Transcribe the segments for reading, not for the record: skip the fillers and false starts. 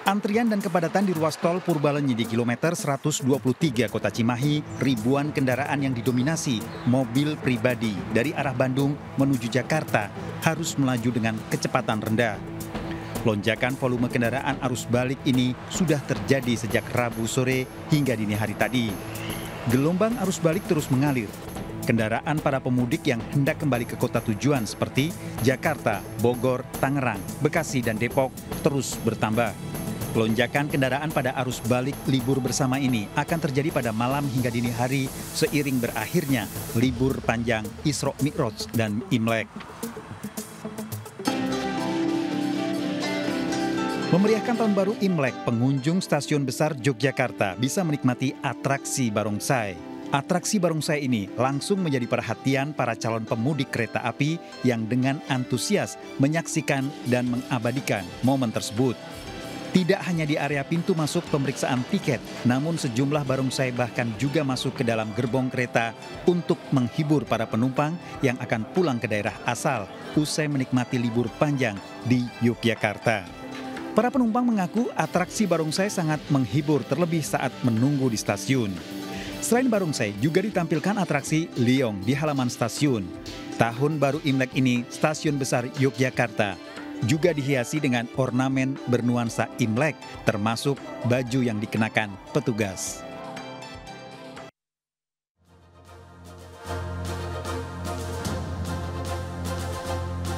Antrian dan kepadatan di ruas tol Purbalenyi di kilometer 123 Kota Cimahi, ribuan kendaraan yang didominasi mobil pribadi dari arah Bandung menuju Jakarta harus melaju dengan kecepatan rendah. Lonjakan volume kendaraan arus balik ini sudah terjadi sejak Rabu sore hingga dini hari tadi. Gelombang arus balik terus mengalir. Kendaraan para pemudik yang hendak kembali ke kota tujuan seperti Jakarta, Bogor, Tangerang, Bekasi, dan Depok terus bertambah. Lonjakan kendaraan pada arus balik libur bersama ini akan terjadi pada malam hingga dini hari seiring berakhirnya libur panjang Isra Mi'raj dan Imlek. Memeriahkan tahun baru Imlek, pengunjung stasiun besar Yogyakarta bisa menikmati atraksi barongsai. Atraksi barongsai ini langsung menjadi perhatian para calon pemudik kereta api yang dengan antusias menyaksikan dan mengabadikan momen tersebut. Tidak hanya di area pintu masuk pemeriksaan tiket, namun sejumlah barongsai bahkan juga masuk ke dalam gerbong kereta untuk menghibur para penumpang yang akan pulang ke daerah asal usai menikmati libur panjang di Yogyakarta. Para penumpang mengaku atraksi barongsai sangat menghibur terlebih saat menunggu di stasiun. Selain barongsai, juga ditampilkan atraksi Liong di halaman stasiun. Tahun baru Imlek ini, stasiun besar Yogyakarta juga dihiasi dengan ornamen bernuansa Imlek, termasuk baju yang dikenakan petugas.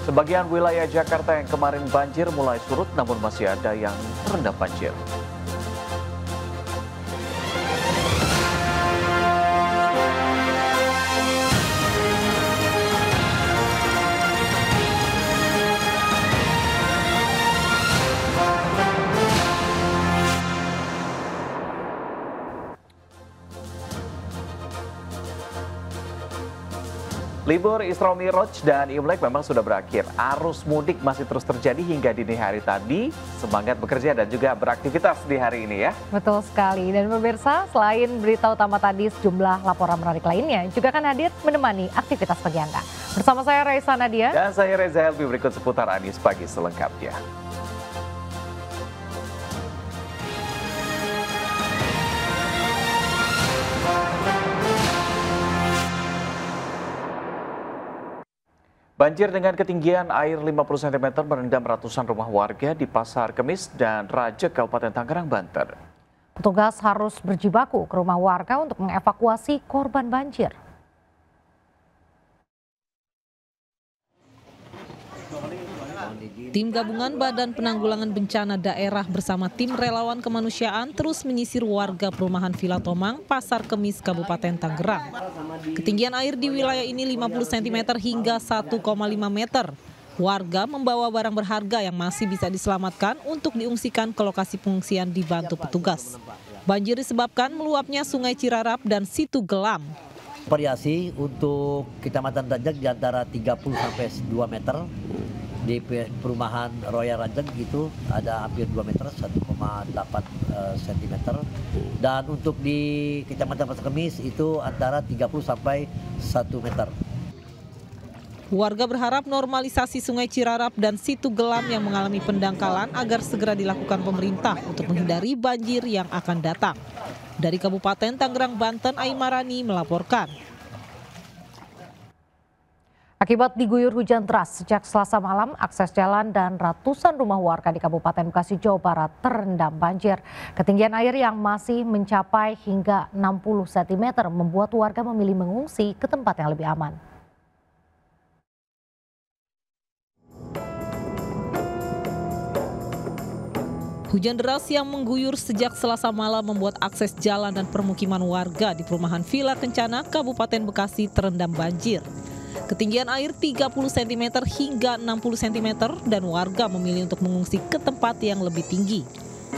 Sebagian wilayah Jakarta yang kemarin banjir mulai surut, namun masih ada yang terendam banjir. Libur Isra Mi'raj dan Imlek memang sudah berakhir. Arus mudik masih terus terjadi hingga dini hari tadi. Semangat bekerja dan juga beraktivitas di hari ini ya. Betul sekali. Dan pemirsa, selain berita utama tadi, sejumlah laporan menarik lainnya juga akan hadir menemani aktivitas pagi Anda. Bersama saya Raisa Nadia. Dan saya Reza Helmi, berikut seputar Anies Pagi selengkapnya. Banjir dengan ketinggian air 50 cm merendam ratusan rumah warga di Pasar Kemis dan Rajek, Kabupaten Tangerang, Banten. Petugas harus berjibaku ke rumah warga untuk mengevakuasi korban banjir. Tim gabungan Badan Penanggulangan Bencana Daerah bersama tim relawan kemanusiaan terus menyisir warga perumahan Villa Tomang, Pasar Kemis, Kabupaten Tangerang. Ketinggian air di wilayah ini 50 cm hingga 1,5 meter. Warga membawa barang berharga yang masih bisa diselamatkan untuk diungsikan ke lokasi pengungsian dibantu petugas. Banjir disebabkan meluapnya Sungai Cirarap dan Situ Gelam. Variasi untuk Kecamatan Rajek di antara 30 sampai 2 meter. Di perumahan Royal Rajek itu ada hampir 2 meter, 1,8 cm. Dan untuk di Kecamatan Pasar Kemis itu antara 30 sampai 1 meter. Warga berharap normalisasi Sungai Cirarap dan Situ Gelam yang mengalami pendangkalan agar segera dilakukan pemerintah untuk menghindari banjir yang akan datang. Dari Kabupaten Tangerang, Banten, Aimarani melaporkan. Akibat diguyur hujan deras sejak Selasa malam, akses jalan dan ratusan rumah warga di Kabupaten Bekasi, Jawa Barat terendam banjir. Ketinggian air yang masih mencapai hingga 60 cm membuat warga memilih mengungsi ke tempat yang lebih aman. Hujan deras yang mengguyur sejak Selasa malam membuat akses jalan dan permukiman warga di perumahan Villa Kencana, Kabupaten Bekasi terendam banjir. Ketinggian air 30 cm hingga 60 cm dan warga memilih untuk mengungsi ke tempat yang lebih tinggi.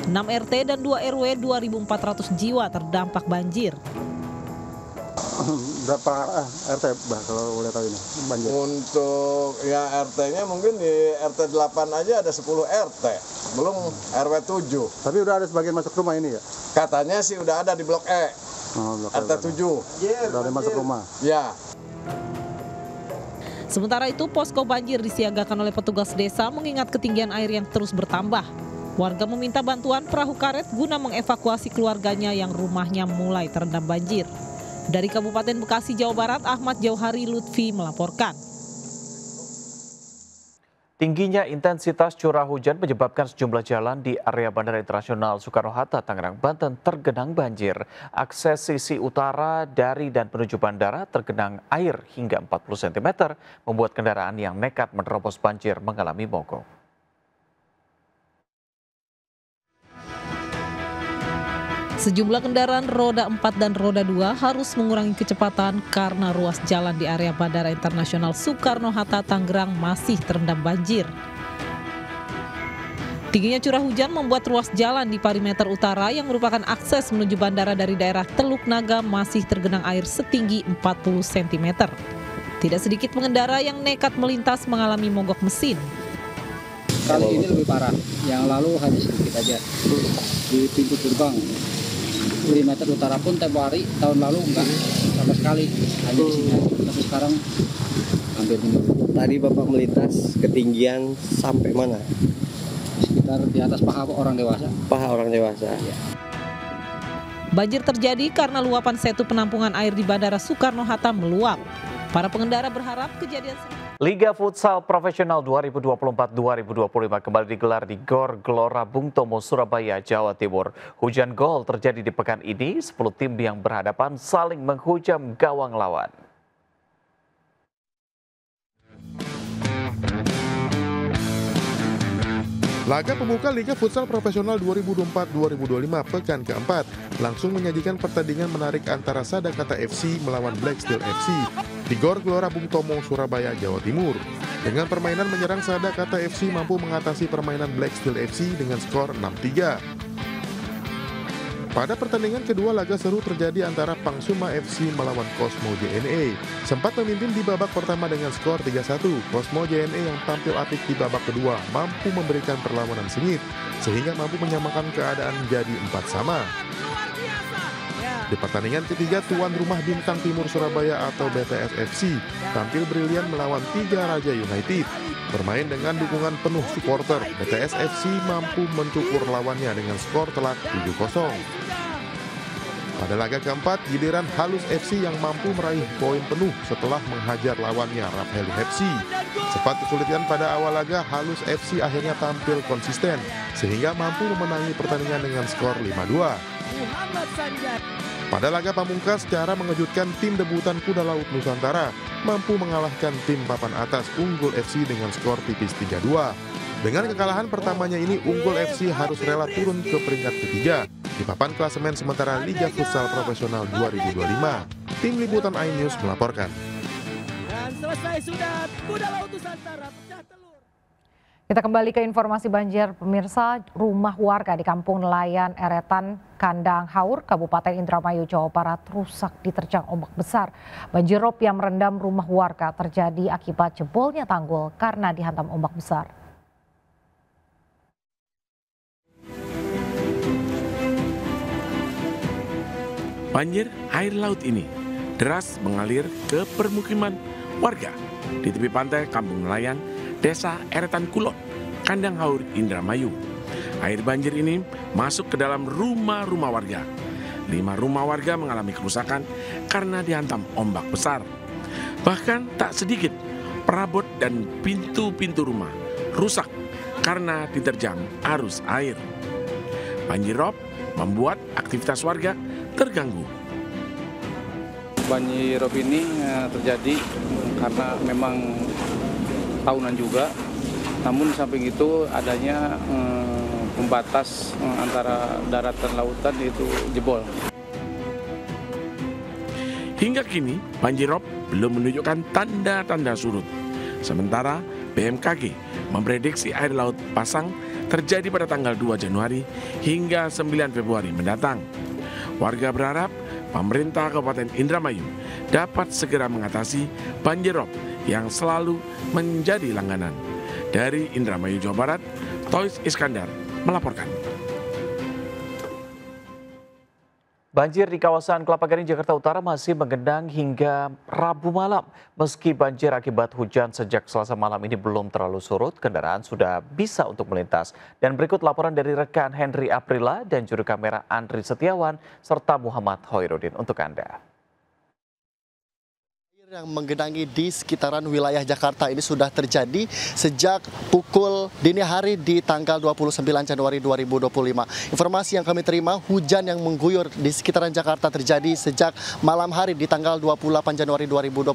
6 RT dan 2 RW 2.400 jiwa terdampak banjir. Berapa RT kalau boleh tahu ini banjir? Untuk ya RT-nya mungkin di RT 8 aja ada 10 RT, belum RW 7. Tapi udah ada sebagian masuk rumah ini ya? Katanya sih udah ada di Blok E, RT 7. Udah ada masuk rumah? Ya. Sementara itu, posko banjir disiagakan oleh petugas desa mengingat ketinggian air yang terus bertambah. Warga meminta bantuan perahu karet guna mengevakuasi keluarganya yang rumahnya mulai terendam banjir. Dari Kabupaten Bekasi, Jawa Barat, Ahmad Jauhari Lutfi melaporkan. Tingginya intensitas curah hujan menyebabkan sejumlah jalan di area Bandara Internasional Soekarno-Hatta, Tangerang, Banten tergenang banjir. Akses sisi utara dari dan menuju bandara tergenang air hingga 40 cm, membuat kendaraan yang nekat menerobos banjir mengalami mogok. Sejumlah kendaraan roda 4 dan roda 2 harus mengurangi kecepatan karena ruas jalan di area Bandara Internasional Soekarno-Hatta, Tangerang masih terendam banjir. Tingginya curah hujan membuat ruas jalan di perimeter utara yang merupakan akses menuju bandara dari daerah Teluk Naga masih tergenang air setinggi 40 cm. Tidak sedikit pengendara yang nekat melintas mengalami mogok mesin. Kali ini lebih parah, yang lalu hanya sedikit aja di pintu gerbang. Perimeter utara pun tempo hari tahun lalu enggak sama sekali, hanya di sini aja. Tapi sekarang hampir ini. Tadi Bapak melintas ketinggian sampai mana? Sekitar di atas paha orang dewasa. Paha orang dewasa. Ya. Banjir terjadi karena luapan setu penampungan air di Bandara Soekarno-Hatta meluap. Para pengendara berharap kejadian Liga Futsal Profesional 2024-2025 kembali digelar di Gor Gelora Bung Tomo, Surabaya, Jawa Timur. Hujan gol terjadi di pekan ini, 10 tim yang berhadapan saling menghujam gawang lawan. Laga pembuka Liga Futsal Profesional 2024-2025 pekan keempat langsung menyajikan pertandingan menarik antara Sadakata FC melawan Black Steel FC di Gor Gelora Bung Tomo, Surabaya, Jawa Timur. Dengan permainan menyerang, Sadakata FC mampu mengatasi permainan Black Steel FC dengan skor 6-3. Pada pertandingan kedua, laga seru terjadi antara Pangsuma FC melawan Cosmo JNE. Sempat memimpin di babak pertama dengan skor 3-1. Cosmo JNE yang tampil apik di babak kedua mampu memberikan perlawanan sengit, sehingga mampu menyamakan keadaan jadi 4-sama. Di pertandingan ketiga, tuan rumah Bintang Timur Surabaya atau BTS FC tampil brilian melawan Tiga Raja United. Bermain dengan dukungan penuh supporter, BTS FC mampu mencukur lawannya dengan skor telak 7-0. Pada laga keempat, giliran Halus FC yang mampu meraih poin penuh setelah menghajar lawannya Rapheli FC. Sempat kesulitan pada awal laga, Halus FC akhirnya tampil konsisten, sehingga mampu memenangi pertandingan dengan skor 5-2. Pada laga pamungkas, secara mengejutkan tim debutan Kuda Laut Nusantara mampu mengalahkan tim papan atas Unggul FC dengan skor tipis 3-2. Dengan kekalahan pertamanya ini, Unggul FC harus rela turun ke peringkat ketiga di papan klasemen sementara Liga Futsal Profesional 2025. Tim Liputan iNews melaporkan. Dan selesai sudah Kuda Laut Nusantara pecah telur. Kita kembali ke informasi banjir, pemirsa. Rumah warga di Kampung Nelayan Eretan, Kandang Haur, Kabupaten Indramayu, Jawa Barat rusak diterjang ombak besar. Banjirop yang merendam rumah warga terjadi akibat jebolnya tanggul karena dihantam ombak besar. Banjir air laut ini deras mengalir ke permukiman warga di tepi pantai Kampung Nelayan, Desa Eretan Kulon, Kandang Haur, Indramayu. Air banjir ini masuk ke dalam rumah-rumah warga. 5 rumah warga mengalami kerusakan karena dihantam ombak besar. Bahkan tak sedikit perabot dan pintu-pintu rumah rusak karena diterjang arus air. Banjirop membuat aktivitas warga terganggu. Banjirop ini terjadi karena memang tahunan juga, namun samping itu adanya pembatas antara darat dan lautan itu jebol. Hingga kini banjirop belum menunjukkan tanda-tanda surut. Sementara BMKG memprediksi air laut pasang terjadi pada tanggal 2 Januari hingga 9 Februari mendatang. Warga berharap pemerintah Kabupaten Indramayu dapat segera mengatasi banjirop yang selalu menjadi langganan. Dari Indramayu, Jawa Barat, Toys Iskandar melaporkan. Banjir di kawasan Kelapa Gading, Jakarta Utara masih menggenang hingga Rabu malam. Meski banjir akibat hujan sejak Selasa malam ini belum terlalu surut, kendaraan sudah bisa untuk melintas. Dan berikut laporan dari rekan Henry Aprila dan juru kamera Andri Setiawan serta Muhammad Hoirudin untuk Anda. Yang menggenangi di sekitaran wilayah Jakarta ini sudah terjadi sejak pukul dini hari di tanggal 29 Januari 2025. Informasi yang kami terima, hujan yang mengguyur di sekitaran Jakarta terjadi sejak malam hari di tanggal 28 Januari 2025,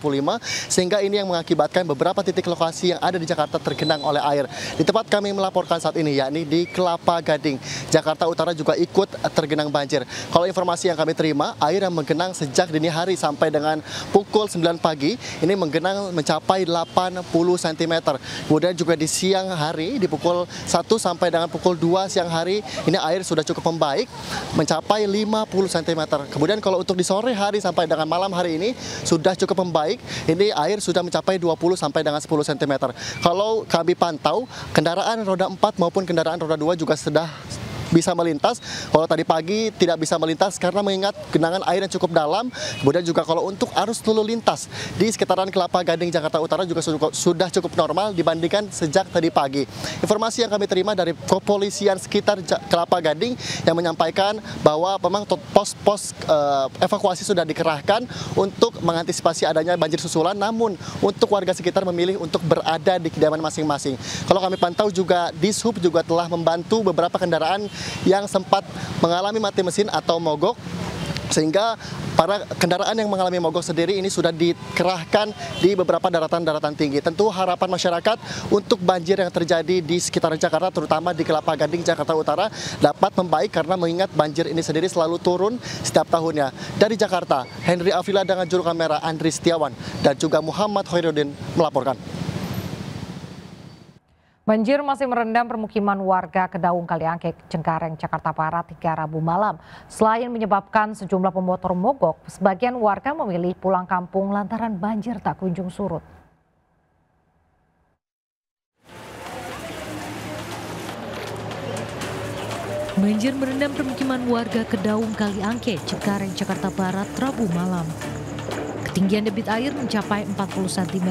sehingga ini yang mengakibatkan beberapa titik lokasi yang ada di Jakarta tergenang oleh air. Di tempat kami melaporkan saat ini, yakni di Kelapa Gading, Jakarta Utara juga ikut tergenang banjir. Kalau informasi yang kami terima, air yang menggenang sejak dini hari sampai dengan pukul 9 pagi ini menggenang mencapai 80 cm. Kemudian juga di siang hari di pukul 1 sampai dengan pukul 2 siang hari ini air sudah cukup membaik mencapai 50 cm. Kemudian kalau untuk di sore hari sampai dengan malam hari ini sudah cukup membaik. Ini air sudah mencapai 20 sampai dengan 10 cm. Kalau kami pantau, kendaraan roda 4 maupun kendaraan roda 2 juga sudah bisa melintas. Kalau tadi pagi tidak bisa melintas karena mengingat genangan air yang cukup dalam. Kemudian juga kalau untuk arus lalu lintas di sekitaran Kelapa Gading, Jakarta Utara juga sudah cukup normal dibandingkan sejak tadi pagi. Informasi yang kami terima dari kepolisian sekitar Kelapa Gading yang menyampaikan bahwa memang pos-pos evakuasi sudah dikerahkan untuk mengantisipasi adanya banjir susulan, namun untuk warga sekitar memilih untuk berada di kediaman masing-masing. Kalau kami pantau juga Dishub juga telah membantu beberapa kendaraan yang sempat mengalami mati mesin atau mogok, sehingga para kendaraan yang mengalami mogok sendiri ini sudah dikerahkan di beberapa daratan-daratan tinggi. Tentu harapan masyarakat untuk banjir yang terjadi di sekitar Jakarta, terutama di Kelapa Gading, Jakarta Utara, dapat membaik karena mengingat banjir ini sendiri selalu turun setiap tahunnya. Dari Jakarta, Henry Aprila dengan juru kamera Andri Setiawan dan juga Muhammad Hoirudin melaporkan. Banjir masih merendam permukiman warga Kedaung Kaliangke, Cengkareng, Jakarta Barat hingga Rabu malam. Selain menyebabkan sejumlah pemotor mogok, sebagian warga memilih pulang kampung lantaran banjir tak kunjung surut. Banjir merendam permukiman warga Kedaung Kaliangke, Cengkareng, Jakarta Barat Rabu malam. Ketinggian debit air mencapai 40 cm.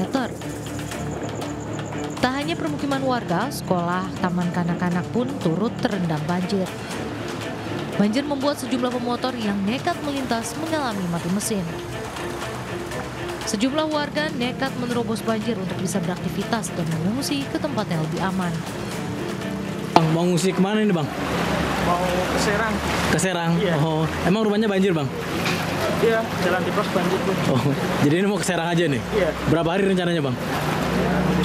Tak hanya permukiman warga, sekolah, taman kanak-kanak pun turut terendam banjir. Banjir membuat sejumlah pemotor yang nekat melintas mengalami mati mesin. Sejumlah warga nekat menerobos banjir untuk bisa beraktivitas dan mengungsi ke tempat yang lebih aman. Bang, mau ngungsi kemana ini bang? Mau ke Serang. Ke Serang? Iya. Oh, emang rumahnya banjir bang? Iya, jalan Tipros banjir tuh. Oh, jadi ini mau ke Serang aja nih? Iya. Berapa hari rencananya bang?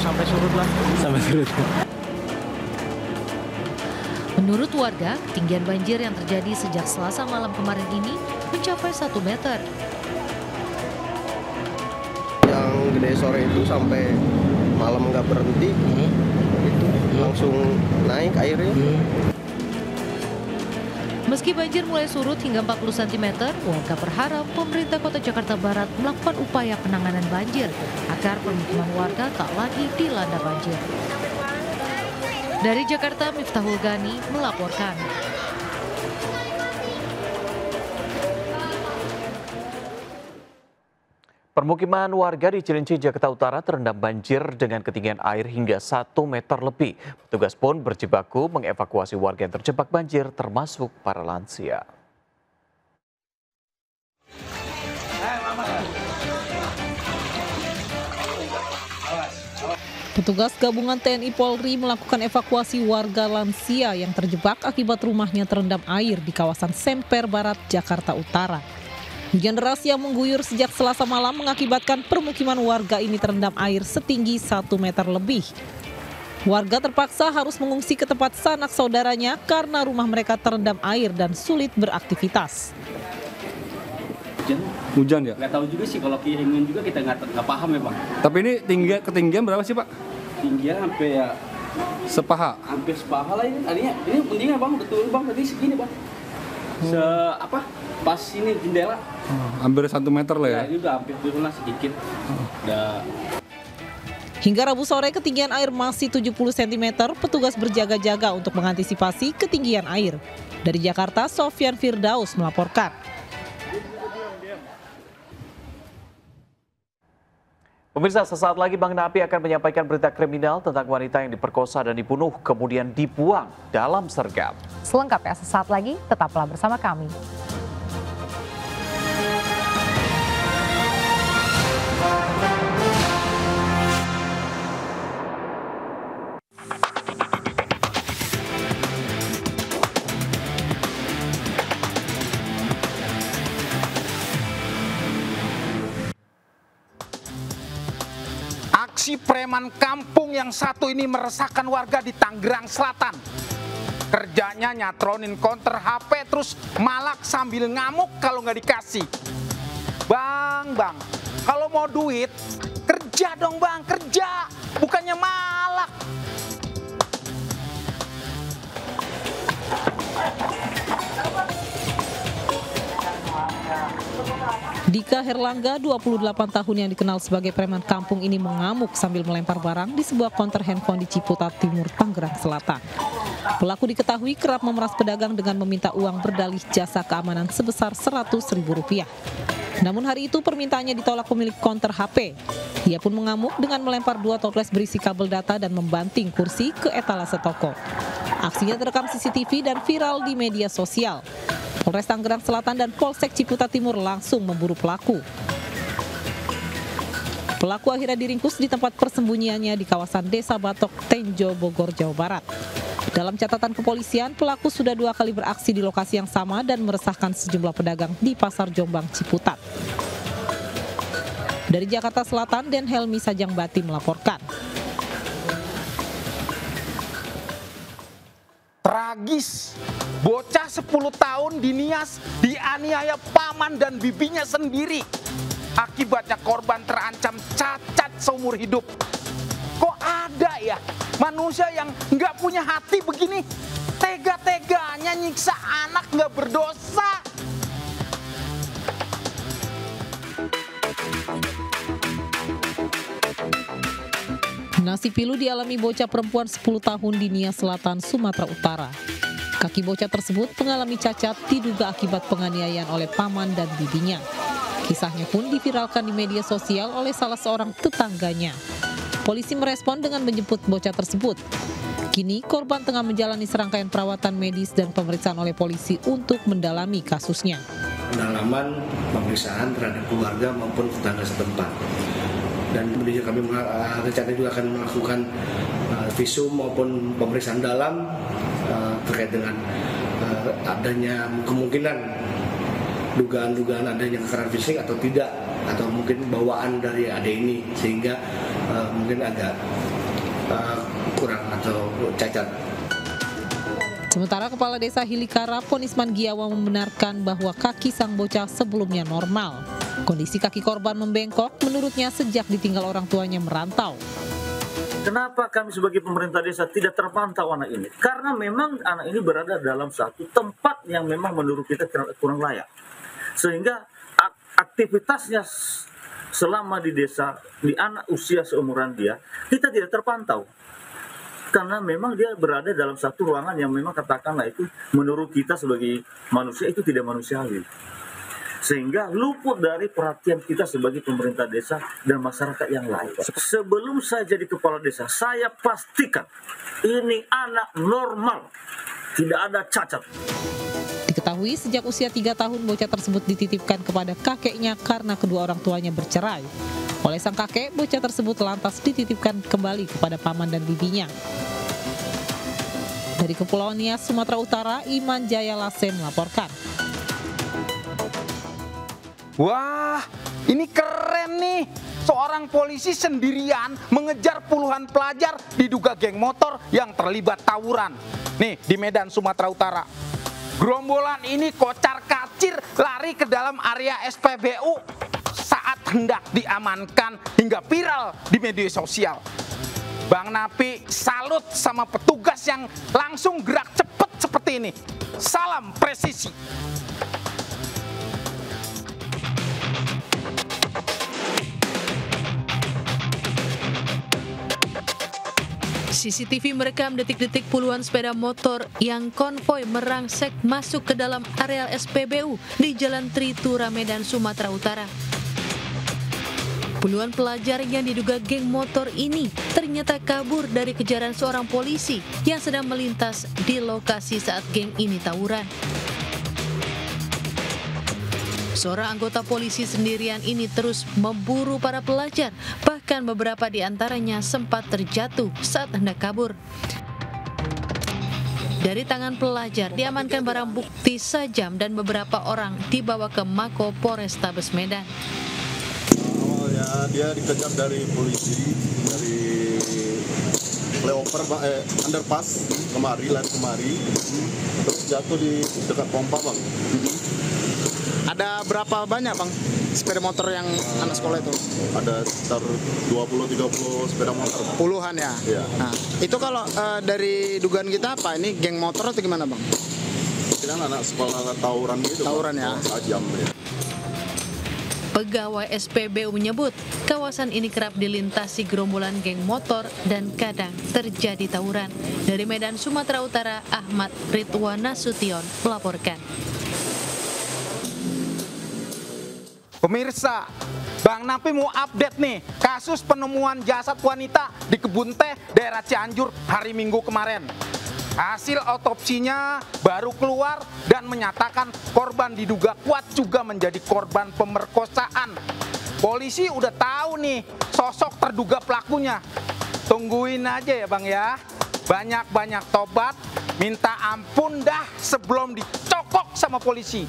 Sampai surut lah. Sampai surut. Menurut warga, ketinggian banjir yang terjadi sejak Selasa malam kemarin ini mencapai 1 meter. Yang gede sore itu sampai malam nggak berhenti, itu langsung naik airnya. Meski banjir mulai surut hingga 40 cm, warga berharap pemerintah Kota Jakarta Barat melakukan upaya penanganan banjir agar permukiman warga tak lagi dilanda banjir. Dari Jakarta, Miftahul Gani melaporkan. Permukiman warga di Cilincing, Jakarta Utara terendam banjir dengan ketinggian air hingga 1 meter lebih. Petugas pun berjibaku mengevakuasi warga yang terjebak banjir, termasuk para lansia. Petugas gabungan TNI Polri melakukan evakuasi warga lansia yang terjebak akibat rumahnya terendam air di kawasan Semper Barat, Jakarta Utara. Hujan deras yang mengguyur sejak Selasa malam mengakibatkan permukiman warga ini terendam air setinggi 1 meter lebih. Warga terpaksa harus mengungsi ke tempat sanak saudaranya karena rumah mereka terendam air dan sulit beraktivitas. Hujan ya? Nggak tahu juga sih, kalau kiriman juga kita nggak paham ya bang. Tapi ini ketinggian berapa sih pak? Tinggian sampai ya sepaha? Hampir sepaha lah ini. Tadinya ini pentingnya bang, betul bang, tadi segini bang. Pas ini jendela. Hampir 1 meter lah ya? Ya ini udah hampir turun lah sedikit. Hingga Rabu sore ketinggian air masih 70 cm, petugas berjaga-jaga untuk mengantisipasi ketinggian air. Dari Jakarta, Sofyan Firdaus melaporkan. Pemirsa, sesaat lagi Bang Napi akan menyampaikan berita kriminal tentang wanita yang diperkosa dan dibunuh kemudian dibuang dalam sergap. Selengkapnya sesaat lagi, tetaplah bersama kami. Aksi preman kampung yang satu ini meresahkan warga di Tangerang Selatan. Kerjanya nyatronin konter HP terus malak sambil ngamuk kalau nggak dikasih. Bang, kalau mau duit kerja dong bang, kerja, bukannya malak. Dika Herlangga, 28 tahun yang dikenal sebagai preman kampung ini mengamuk sambil melempar barang di sebuah konter handphone di Ciputat Timur, Tangerang Selatan. Pelaku diketahui kerap memeras pedagang dengan meminta uang berdalih jasa keamanan sebesar Rp100.000. Namun hari itu permintaannya ditolak pemilik konter HP. Ia pun mengamuk dengan melempar 2 toples berisi kabel data dan membanting kursi ke etalase toko. Aksinya terekam CCTV dan viral di media sosial. Polres Tangerang Selatan dan Polsek Ciputat Timur langsung memburu pelaku. Pelaku akhirnya diringkus di tempat persembunyiannya di kawasan Desa Batok, Tenjo, Bogor, Jawa Barat. Dalam catatan kepolisian, pelaku sudah 2 kali beraksi di lokasi yang sama dan meresahkan sejumlah pedagang di Pasar Jombang, Ciputat. Dari Jakarta Selatan, Den Helmi Sajangbati melaporkan. Tragis, bocah 10 tahun di Nias dianiaya paman dan bibinya sendiri. Akibatnya korban terancam cacat seumur hidup. Kok ada ya manusia yang nggak punya hati begini? Tega-teganya nyiksa anak nggak berdosa. Nasib pilu dialami bocah perempuan 10 tahun di Nias Selatan, Sumatera Utara. Kaki bocah tersebut mengalami cacat diduga akibat penganiayaan oleh paman dan bibinya. Kisahnya pun diviralkan di media sosial oleh salah seorang tetangganya. Polisi merespon dengan menjemput bocah tersebut. Kini korban tengah menjalani serangkaian perawatan medis dan pemeriksaan oleh polisi untuk mendalami kasusnya. Pendalaman pemeriksaan terhadap keluarga maupun tetangga setempat. Dan kemudian kami rencana juga akan melakukan visum maupun pemeriksaan dalam terkait dengan adanya kemungkinan dugaan adanya kekerasan fisik atau tidak, atau mungkin bawaan dari adik ini sehingga mungkin agak kurang atau cacat. Sementara Kepala Desa Hilikara, Ponisman Giawa membenarkan bahwa kaki sang bocah sebelumnya normal. Kondisi kaki korban membengkok menurutnya sejak ditinggal orang tuanya merantau. Kenapa kami sebagai pemerintah desa tidak terpantau anak ini? Karena memang anak ini berada dalam satu tempat yang memang menurut kita kurang layak. Sehingga aktivitasnya selama di desa, di anak usia seumuran dia, kita tidak terpantau. Karena memang dia berada dalam satu ruangan yang memang katakanlah itu menurut kita sebagai manusia itu tidak manusiawi. Sehingga luput dari perhatian kita sebagai pemerintah desa dan masyarakat yang lain. Sebelum saya jadi kepala desa, saya pastikan ini anak normal, tidak ada cacat. Diketahui sejak usia 3 tahun bocah tersebut dititipkan kepada kakeknya karena kedua orang tuanya bercerai. Oleh sang kakek, bocah tersebut lantas dititipkan kembali kepada paman dan bibinya. Dari Kepulauan Nias, Sumatera Utara, Iman Jaya Lase melaporkan. Wah, ini keren nih. Seorang polisi sendirian mengejar puluhan pelajar diduga geng motor yang terlibat tawuran. Nih, di Medan, Sumatera Utara. Gerombolan ini kocar-kacir lari ke dalam area SPBU saat hendak diamankan hingga viral di media sosial. Bang Napi salut sama petugas yang langsung gerak cepat seperti ini. Salam presisi. CCTV merekam detik-detik puluhan sepeda motor yang konvoi merangsek masuk ke dalam areal SPBU di Jalan Tritura, Medan, Sumatera Utara. Puluhan pelajar yang diduga geng motor ini ternyata kabur dari kejaran seorang polisi yang sedang melintas di lokasi saat geng ini tawuran. Seorang anggota polisi sendirian ini terus memburu para pelajar, bahkan beberapa di antaranya sempat terjatuh saat hendak kabur. Dari tangan pelajar diamankan barang bukti sajam dan beberapa orang dibawa ke Mako Polrestabes Medan. Awalnya dia dikejar dari polisi dari flyover underpass lari kemari, terus jatuh di dekat pompa, Bang. Ada berapa banyak, Bang, sepeda motor yang anak sekolah itu? Ada sekitar 20-30 sepeda motor. Puluhan ya? Iya. Nah, itu kalau dari dugaan kita apa? Ini geng motor atau gimana, Bang? Mungkin anak sekolah tawuran gitu. Tawuran ya? Sajam ya. Pegawai SPBU menyebut kawasan ini kerap dilintasi gerombolan geng motor dan kadang terjadi tawuran. Dari Medan, Sumatera Utara, Ahmad Ridwan Nasution melaporkan. Pemirsa, Bang Napi mau update nih kasus penemuan jasad wanita di Kebun Teh, daerah Cianjur hari Minggu kemarin. Hasil otopsinya baru keluar dan menyatakan korban diduga kuat juga menjadi korban pemerkosaan. Polisi udah tahu nih sosok terduga pelakunya. Tungguin aja ya, Bang ya. Banyak-banyak tobat, minta ampun dah sebelum dicokok sama polisi.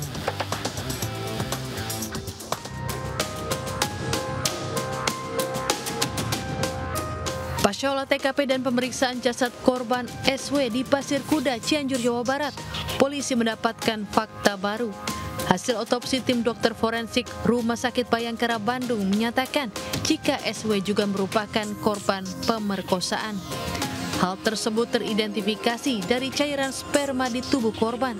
Pasca olah TKP dan pemeriksaan jasad korban SW di Pasir Kuda, Cianjur, Jawa Barat, polisi mendapatkan fakta baru. Hasil otopsi tim dokter forensik Rumah Sakit Bayangkara Bandung menyatakan jika SW juga merupakan korban pemerkosaan. Hal tersebut teridentifikasi dari cairan sperma di tubuh korban.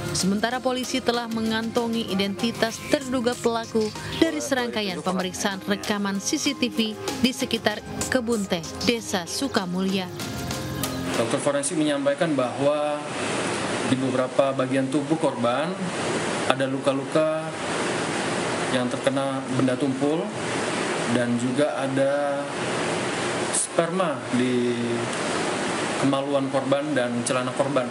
Sementara polisi telah mengantongi identitas terduga pelaku dari serangkaian pemeriksaan rekaman CCTV di sekitar Kebun Teh, Desa Sukamulya. Dokter forensik menyampaikan bahwa di beberapa bagian tubuh korban ada luka-luka yang terkena benda tumpul dan juga ada sperma di kemaluan korban dan celana korban.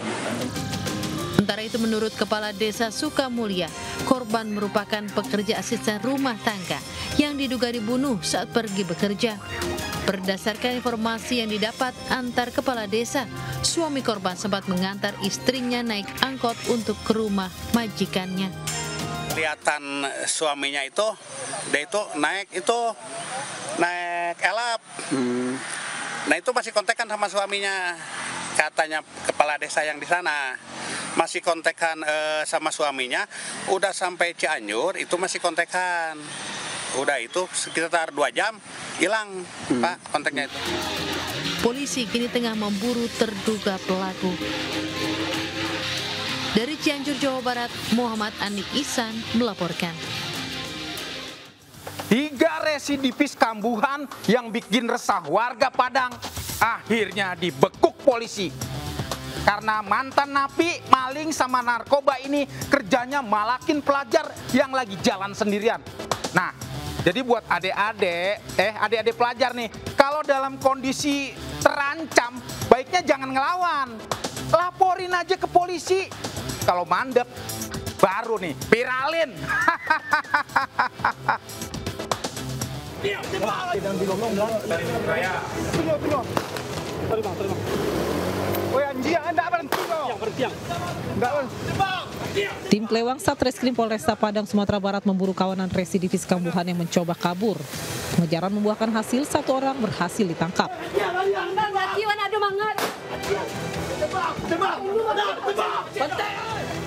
Sementara itu menurut Kepala Desa Sukamulya, korban merupakan pekerja asisten rumah tangga yang diduga dibunuh saat pergi bekerja. Berdasarkan informasi yang didapat antar kepala desa, suami korban sempat mengantar istrinya naik angkot untuk ke rumah majikannya. Kelihatan suaminya itu, dia itu naik elap. Nah itu masih kontekan sama suaminya, katanya kepala desa yang di sana. Masih kontekan sama suaminya, udah sampai Cianjur itu masih kontekan. Udah itu sekitar 2 jam hilang, Pak, kontaknya itu. Polisi kini tengah memburu terduga pelaku. Dari Cianjur, Jawa Barat, Muhammad Anik Ihsan melaporkan. 3 residivis kambuhan yang bikin resah warga Padang akhirnya dibekuk polisi. Karena mantan napi, maling sama narkoba ini kerjanya malakin pelajar yang lagi jalan sendirian. Nah, jadi buat adik-adik pelajar nih, kalau dalam kondisi terancam, baiknya jangan ngelawan. Laporin aja ke polisi. Kalau mandek, baru nih, viralin. Tim Pelewang Satreskrim Polresta Padang, Sumatera Barat memburu kawanan residivis kambuhan yang mencoba kabur. Pengejaran membuahkan hasil, 1 orang berhasil ditangkap.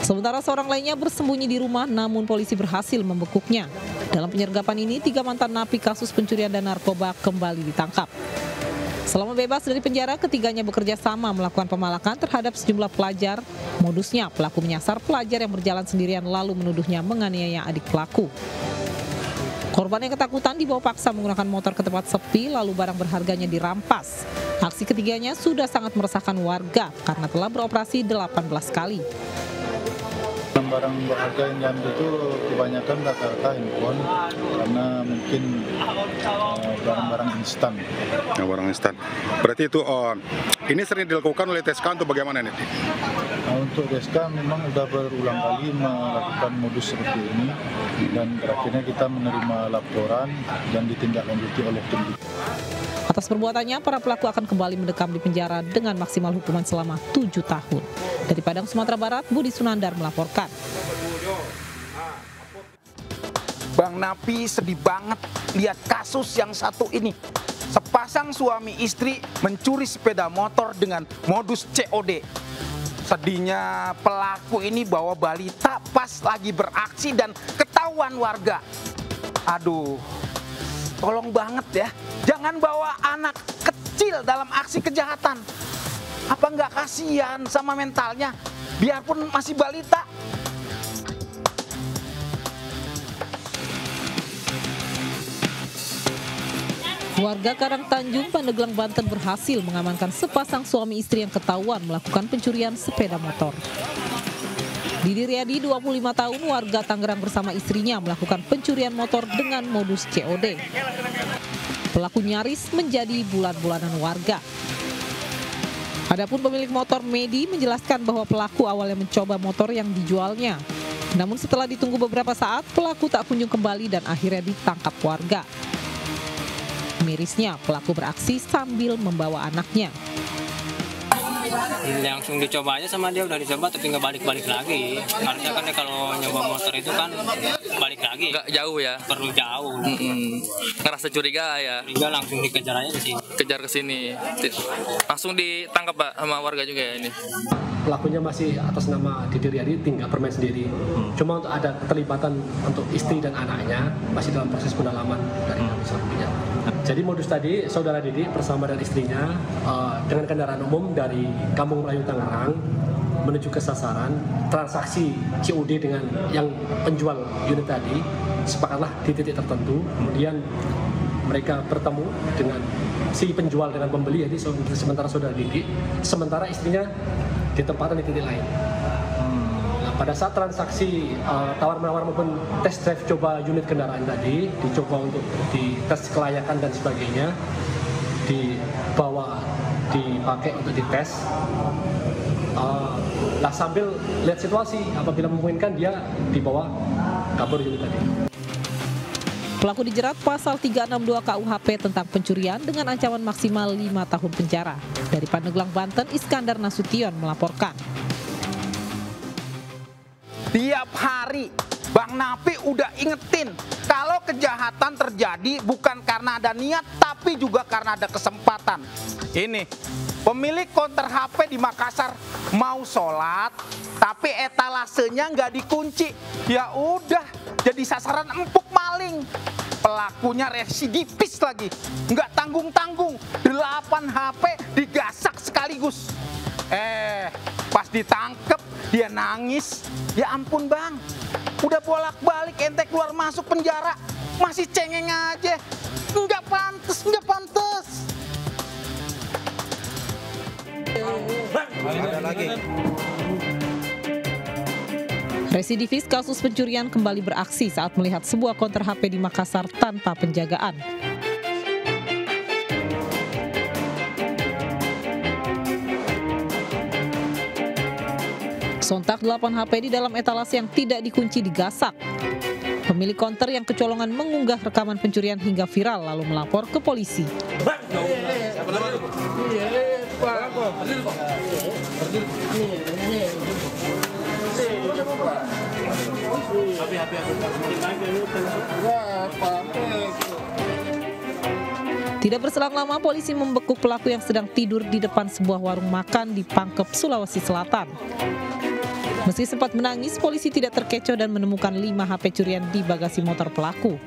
Sementara seorang lainnya bersembunyi di rumah, namun polisi berhasil membekuknya. Dalam penyergapan ini, 3 mantan napi kasus pencurian dan narkoba kembali ditangkap. Selama bebas dari penjara, ketiganya bekerja sama melakukan pemalakan terhadap sejumlah pelajar. Modusnya, pelaku menyasar pelajar yang berjalan sendirian lalu menuduhnya menganiaya adik pelaku. Korban yang ketakutan dibawa paksa menggunakan motor ke tempat sepi lalu barang berharganya dirampas. Aksi ketiganya sudah sangat meresahkan warga karena telah beroperasi 18 kali. Dalam barang-barang berharga yang diambil itu kebanyakan rata-rata handphone, karena mungkin barang-barang instan. Nah, barang instan. Berarti itu ini sering dilakukan oleh TSK untuk bagaimana nih? Nah, untuk TSK memang sudah berulang kali melakukan modus seperti ini, dan akhirnya kita menerima laporan dan ditindaklanjuti oleh tim. Atas perbuatannya, para pelaku akan kembali mendekam di penjara dengan maksimal hukuman selama 7 tahun. Dari Padang, Sumatera Barat, Budi Sunandar melaporkan. Bang Napi sedih banget lihat kasus yang satu ini. Sepasang suami istri mencuri sepeda motor dengan modus COD. Sedihnya pelaku ini bawa balita pas lagi beraksi dan ketahuan warga. Aduh, tolong banget ya, jangan bawa anak kecil dalam aksi kejahatan. Apa nggak kasihan sama mentalnya, biarpun masih balita? Warga Karangtanjung, Pandeglang, Banten berhasil mengamankan sepasang suami istri yang ketahuan melakukan pencurian sepeda motor. Didi Riyadi, 25 tahun, warga Tangerang bersama istrinya melakukan pencurian motor dengan modus COD. Pelaku nyaris menjadi bulan-bulanan warga. Adapun pemilik motor Medi menjelaskan bahwa pelaku awalnya mencoba motor yang dijualnya. Namun setelah ditunggu beberapa saat, pelaku tak kunjung kembali dan akhirnya ditangkap warga. Mirisnya, pelaku beraksi sambil membawa anaknya. Langsung dicoba aja sama dia, udah dicoba tapi nggak balik-balik lagi. Harusnya kan kalau nyoba motor itu kan balik lagi. Nggak jauh ya? Perlu jauh. Ngerasa curiga ya? Curiga, langsung dikejar aja ke sini. Kejar ke sini. Langsung ditangkap Pak sama warga juga ya ini? Pelakunya masih atas nama Didi Riyadi, tinggal bermain sendiri. Cuma untuk ada keterlibatan untuk istri dan anaknya masih dalam proses pendalaman dari kami selanjutnya. Jadi modus tadi, saudara Didi bersama dan istrinya dengan kendaraan umum dari Kampung Melayu Tangerang menuju ke sasaran, transaksi COD dengan yang penjual unit tadi, sepakatlah di titik tertentu, kemudian mereka bertemu dengan si penjual dengan pembeli, jadi sementara saudara Didi, sementara istrinya ditempatkan di titik lain. Nah, pada saat transaksi tawar-menawar maupun test drive coba unit kendaraan tadi, dicoba untuk dites kelayakan dan sebagainya, dibawa, dipakai untuk dites. Lah sambil lihat situasi, apabila memungkinkan dia dibawa kabur unit tadi. Pelaku dijerat pasal 362 KUHP tentang pencurian dengan ancaman maksimal 5 tahun penjara. Dari Pandeglang, Banten, Iskandar Nasution melaporkan. Tiap hari Bang Napi udah ingetin kalau kejahatan terjadi bukan karena ada niat tapi juga karena ada kesempatan. Ini pemilik konter HP di Makassar mau sholat tapi etalasenya nggak dikunci. Ya udah jadi sasaran empuk maling. Pelakunya residivis lagi, nggak tanggung-tanggung, 8 HP digasak sekaligus. Pas ditangkep dia nangis. Ya ampun bang, udah bolak-balik ente keluar masuk penjara, masih cengeng aja. Nggak pantes, nggak pantes. Ada lagi. Residivis kasus pencurian kembali beraksi saat melihat sebuah konter HP di Makassar tanpa penjagaan. Sontak 8 HP di dalam etalase yang tidak dikunci digasak. Pemilik konter yang kecolongan mengunggah rekaman pencurian hingga viral lalu melapor ke polisi. Tidak berselang lama, polisi membekuk pelaku yang sedang tidur di depan sebuah warung makan di Pangkep, Sulawesi Selatan. Meski sempat menangis, polisi tidak terkecoh dan menemukan 5 HP curian di bagasi motor pelaku.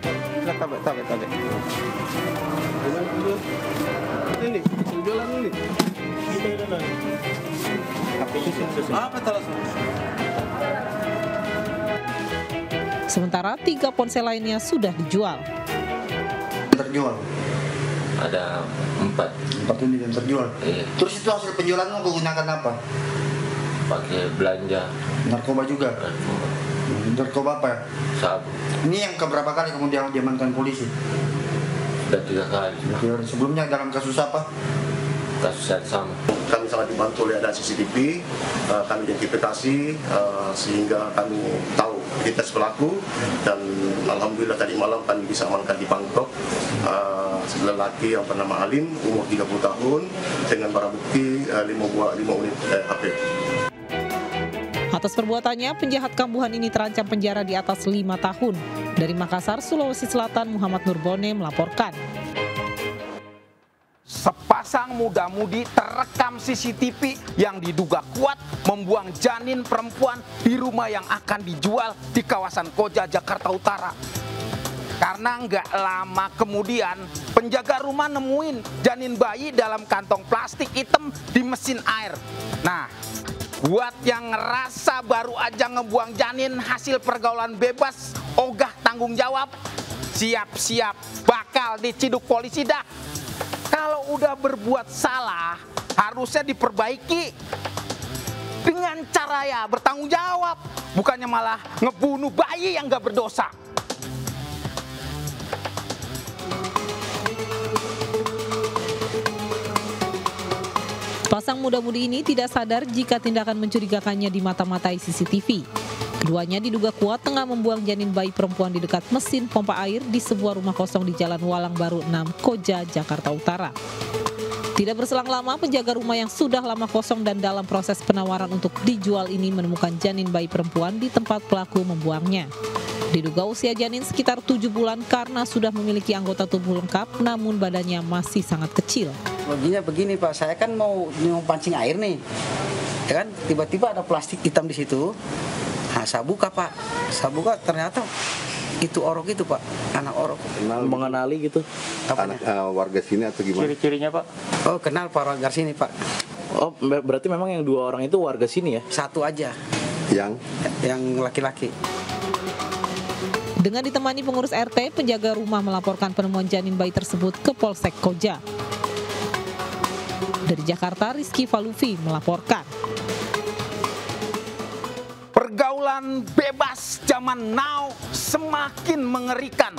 Ini, jualan ini. Sementara 3 ponsel lainnya sudah dijual. Terjual? Ada 4 unit yang terjual? Iya. Terus itu hasil penjualan menggunakan apa? pakai belanja. Narkoba juga? Narkoba apa ya? Sabu. Ini yang keberapa kali kemudian diamankan polisi? Sudah 3 kali. Sebelumnya dalam kasus apa? Kasus yang sama. Kami sangat dibantu oleh ada CCTV, kami identifikasi sehingga kami tahu identitas pelaku, dan alhamdulillah tadi malam kami bisa amankan di Bangkok lelaki yang bernama Alim, umur 30 tahun dengan barang bukti 5 unit HP. Atas perbuatannya, penjahat kambuhan ini terancam penjara di atas 5 tahun. Dari Makassar, Sulawesi Selatan, Muhammad Nurbone melaporkan. Sepasang muda-mudi terekam CCTV yang diduga kuat membuang janin perempuan di rumah yang akan dijual di kawasan Koja, Jakarta Utara. Karena nggak lama kemudian, penjaga rumah nemuin janin bayi dalam kantong plastik hitam di mesin air. Nah, buat yang ngerasa baru aja ngebuang janin hasil pergaulan bebas, ogah tanggung jawab, siap-siap bakal diciduk polisi dah. Kalau udah berbuat salah, harusnya diperbaiki dengan cara ya bertanggung jawab, bukannya malah ngebunuh bayi yang gak berdosa. Pasang muda-mudi ini tidak sadar jika tindakan mencurigakannya dimata-matai CCTV. Keduanya diduga kuat tengah membuang janin bayi perempuan di dekat mesin pompa air di sebuah rumah kosong di Jalan Walang Baru 6, Koja, Jakarta Utara. Tidak berselang lama, penjaga rumah yang sudah lama kosong dan dalam proses penawaran untuk dijual ini menemukan janin bayi perempuan di tempat pelaku membuangnya. Diduga usia janin sekitar 7 bulan karena sudah memiliki anggota tubuh lengkap, namun badannya masih sangat kecil. Begini Pak, saya kan mau pancing air nih, ya kan? Tiba-tiba ada plastik hitam di situ. Nah, saya buka Pak, ternyata itu orok itu Pak, anak orok. Mengenali gitu? Anak warga sini atau gimana? Ciri-cirinya Pak? Oh, kenal Pak, warga sini Pak. Oh, berarti memang yang 2 orang itu warga sini ya? Satu aja. Yang laki-laki. Dengan ditemani pengurus RT, penjaga rumah melaporkan penemuan janin bayi tersebut ke Polsek Koja. Dari Jakarta, Rizky Falufi melaporkan. Pergaulan bebas zaman now semakin mengerikan.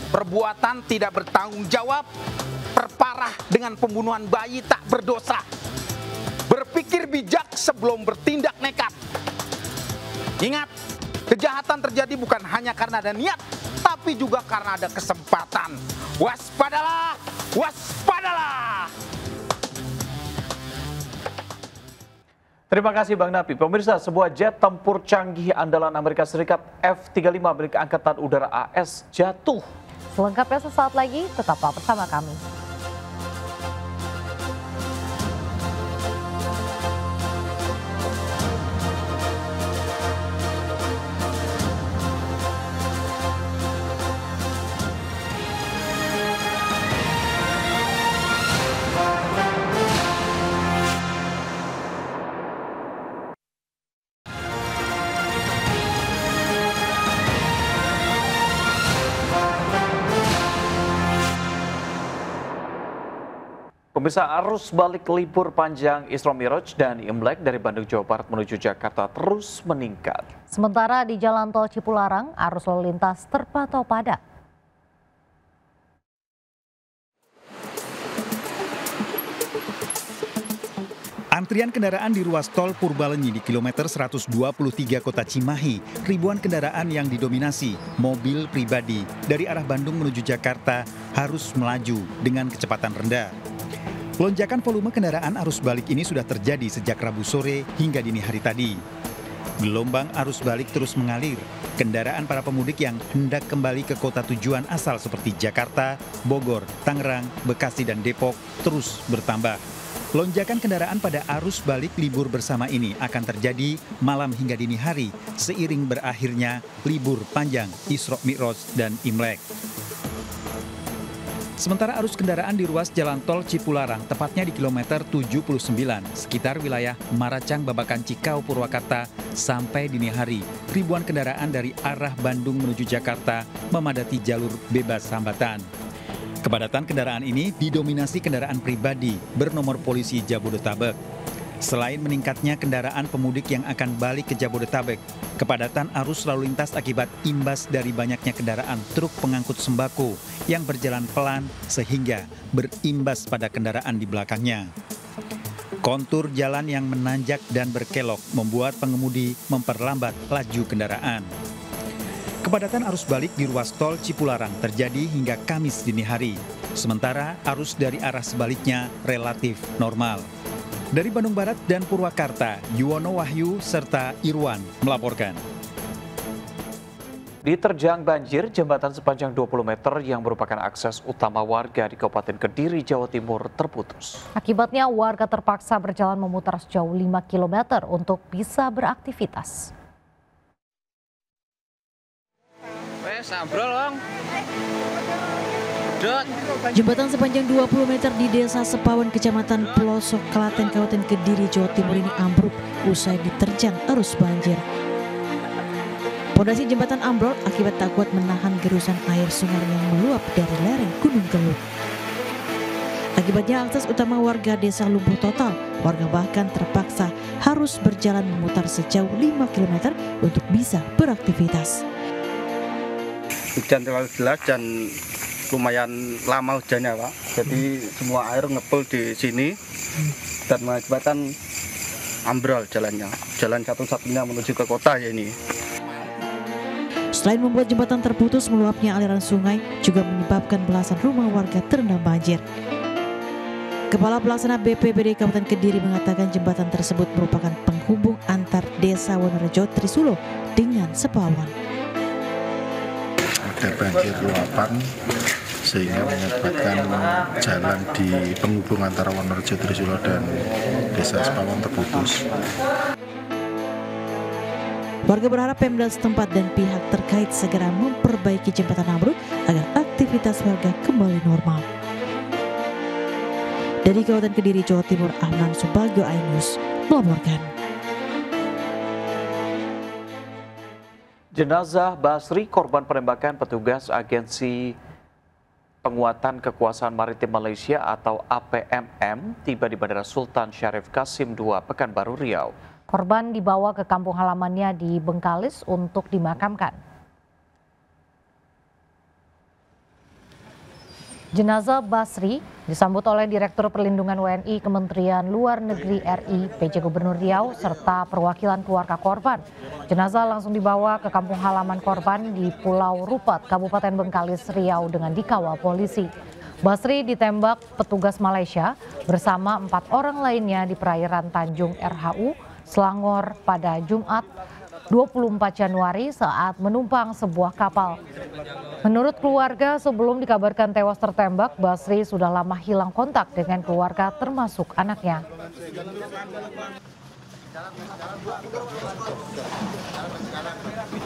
Perbuatan tidak bertanggung jawab terparah dengan pembunuhan bayi tak berdosa. Berpikir bijak sebelum bertindak nekat. Ingat, kejahatan terjadi bukan hanya karena ada niat, tapi juga karena ada kesempatan. Waspadalah, waspadalah. Terima kasih Bang Napi. Pemirsa, sebuah jet tempur canggih andalan Amerika Serikat F-35 milik Angkatan Udara AS jatuh. Selengkapnya sesaat lagi, tetaplah bersama kami. Pemirsa, arus balik libur panjang Isra Miraj dan Imlek dari Bandung, Jawa Barat menuju Jakarta terus meningkat. Sementara di Jalan Tol Cipularang, arus lalu lintas terpantau padat. Antrian kendaraan di ruas tol Purbalenyi di kilometer 123 Kota Cimahi, ribuan kendaraan yang didominasi mobil pribadi dari arah Bandung menuju Jakarta harus melaju dengan kecepatan rendah. Lonjakan volume kendaraan arus balik ini sudah terjadi sejak Rabu sore hingga dini hari tadi. Gelombang arus balik terus mengalir. Kendaraan para pemudik yang hendak kembali ke kota tujuan asal seperti Jakarta, Bogor, Tangerang, Bekasi, dan Depok terus bertambah. Lonjakan kendaraan pada arus balik libur bersama ini akan terjadi malam hingga dini hari seiring berakhirnya libur panjang Isra Miraj dan Imlek. Sementara arus kendaraan di ruas jalan tol Cipularang, tepatnya di kilometer 79, sekitar wilayah Maracang, Babakan, Cikau, Purwakarta, sampai dini hari, ribuan kendaraan dari arah Bandung menuju Jakarta memadati jalur bebas hambatan. Kepadatan kendaraan ini didominasi kendaraan pribadi bernomor polisi Jabodetabek. Selain meningkatnya kendaraan pemudik yang akan balik ke Jabodetabek, kepadatan arus lalu lintas akibat imbas dari banyaknya kendaraan truk pengangkut sembako yang berjalan pelan sehingga berimbas pada kendaraan di belakangnya. Kontur jalan yang menanjak dan berkelok membuat pengemudi memperlambat laju kendaraan. Kepadatan arus balik di ruas tol Cipularang terjadi hingga Kamis dini hari, sementara arus dari arah sebaliknya relatif normal. Dari Bandung Barat dan Purwakarta, Yuwono Wahyu serta Irwan melaporkan. Diterjang banjir, jembatan sepanjang 20 meter yang merupakan akses utama warga di Kabupaten Kediri, Jawa Timur terputus. Akibatnya warga terpaksa berjalan memutar sejauh 5 km untuk bisa beraktivitas. Jembatan sepanjang 20 meter di Desa Sepawan, Kecamatan Pelosok, Klaten, Kabupaten Kediri, Jawa Timur ini ambruk usai diterjang arus banjir. Pondasi jembatan ambrol akibat tak kuat menahan gerusan air sungai yang meluap dari lereng Gunung Kelut. Akibatnya akses utama warga desa lumpuh total. Warga bahkan terpaksa harus berjalan memutar sejauh 5 km untuk bisa beraktivitas. Hujan terlalu deras dan lumayan lama hujannya, Pak. Jadi semua air ngepul di sini dan mengakibatkan ambrol jalannya. Jalan satu-satunya menuju ke kota ya ini. Selain membuat jembatan terputus, meluapnya aliran sungai juga menyebabkan belasan rumah warga terendam banjir. Kepala Pelaksana BPBD Kabupaten Kediri mengatakan jembatan tersebut merupakan penghubung antar desa Wonorejo Trisulo dengan Sepawan. Ada banjir luapan sehingga menyebabkan jalan di penghubung antara Wonorejo Trisulo dan desa Sepawan terputus. Warga berharap Pemda setempat dan pihak terkait segera memperbaiki jembatan ambruk agar aktivitas warga kembali normal. Dari Kabupaten Kediri, Jawa Timur, Ahmad Subagio, iNews melaporkan. Jenazah Basri, korban penembakan petugas Agensi Penguatan Kekuasaan Maritim Malaysia atau APMM, tiba di Bandara Sultan Syarif Kasim II, Pekanbaru Riau. Korban dibawa ke kampung halamannya di Bengkalis untuk dimakamkan. Jenazah Basri disambut oleh Direktur Perlindungan WNI Kementerian Luar Negeri RI, PJ Gubernur Riau, serta perwakilan keluarga korban. Jenazah langsung dibawa ke kampung halaman korban di Pulau Rupat, Kabupaten Bengkalis, Riau dengan dikawal polisi. Basri ditembak petugas Malaysia bersama 4 orang lainnya di perairan Tanjung RHU, Selangor pada Jumat 24 Januari saat menumpang sebuah kapal. Menurut keluarga, sebelum dikabarkan tewas tertembak, Basri sudah lama hilang kontak dengan keluarga termasuk anaknya.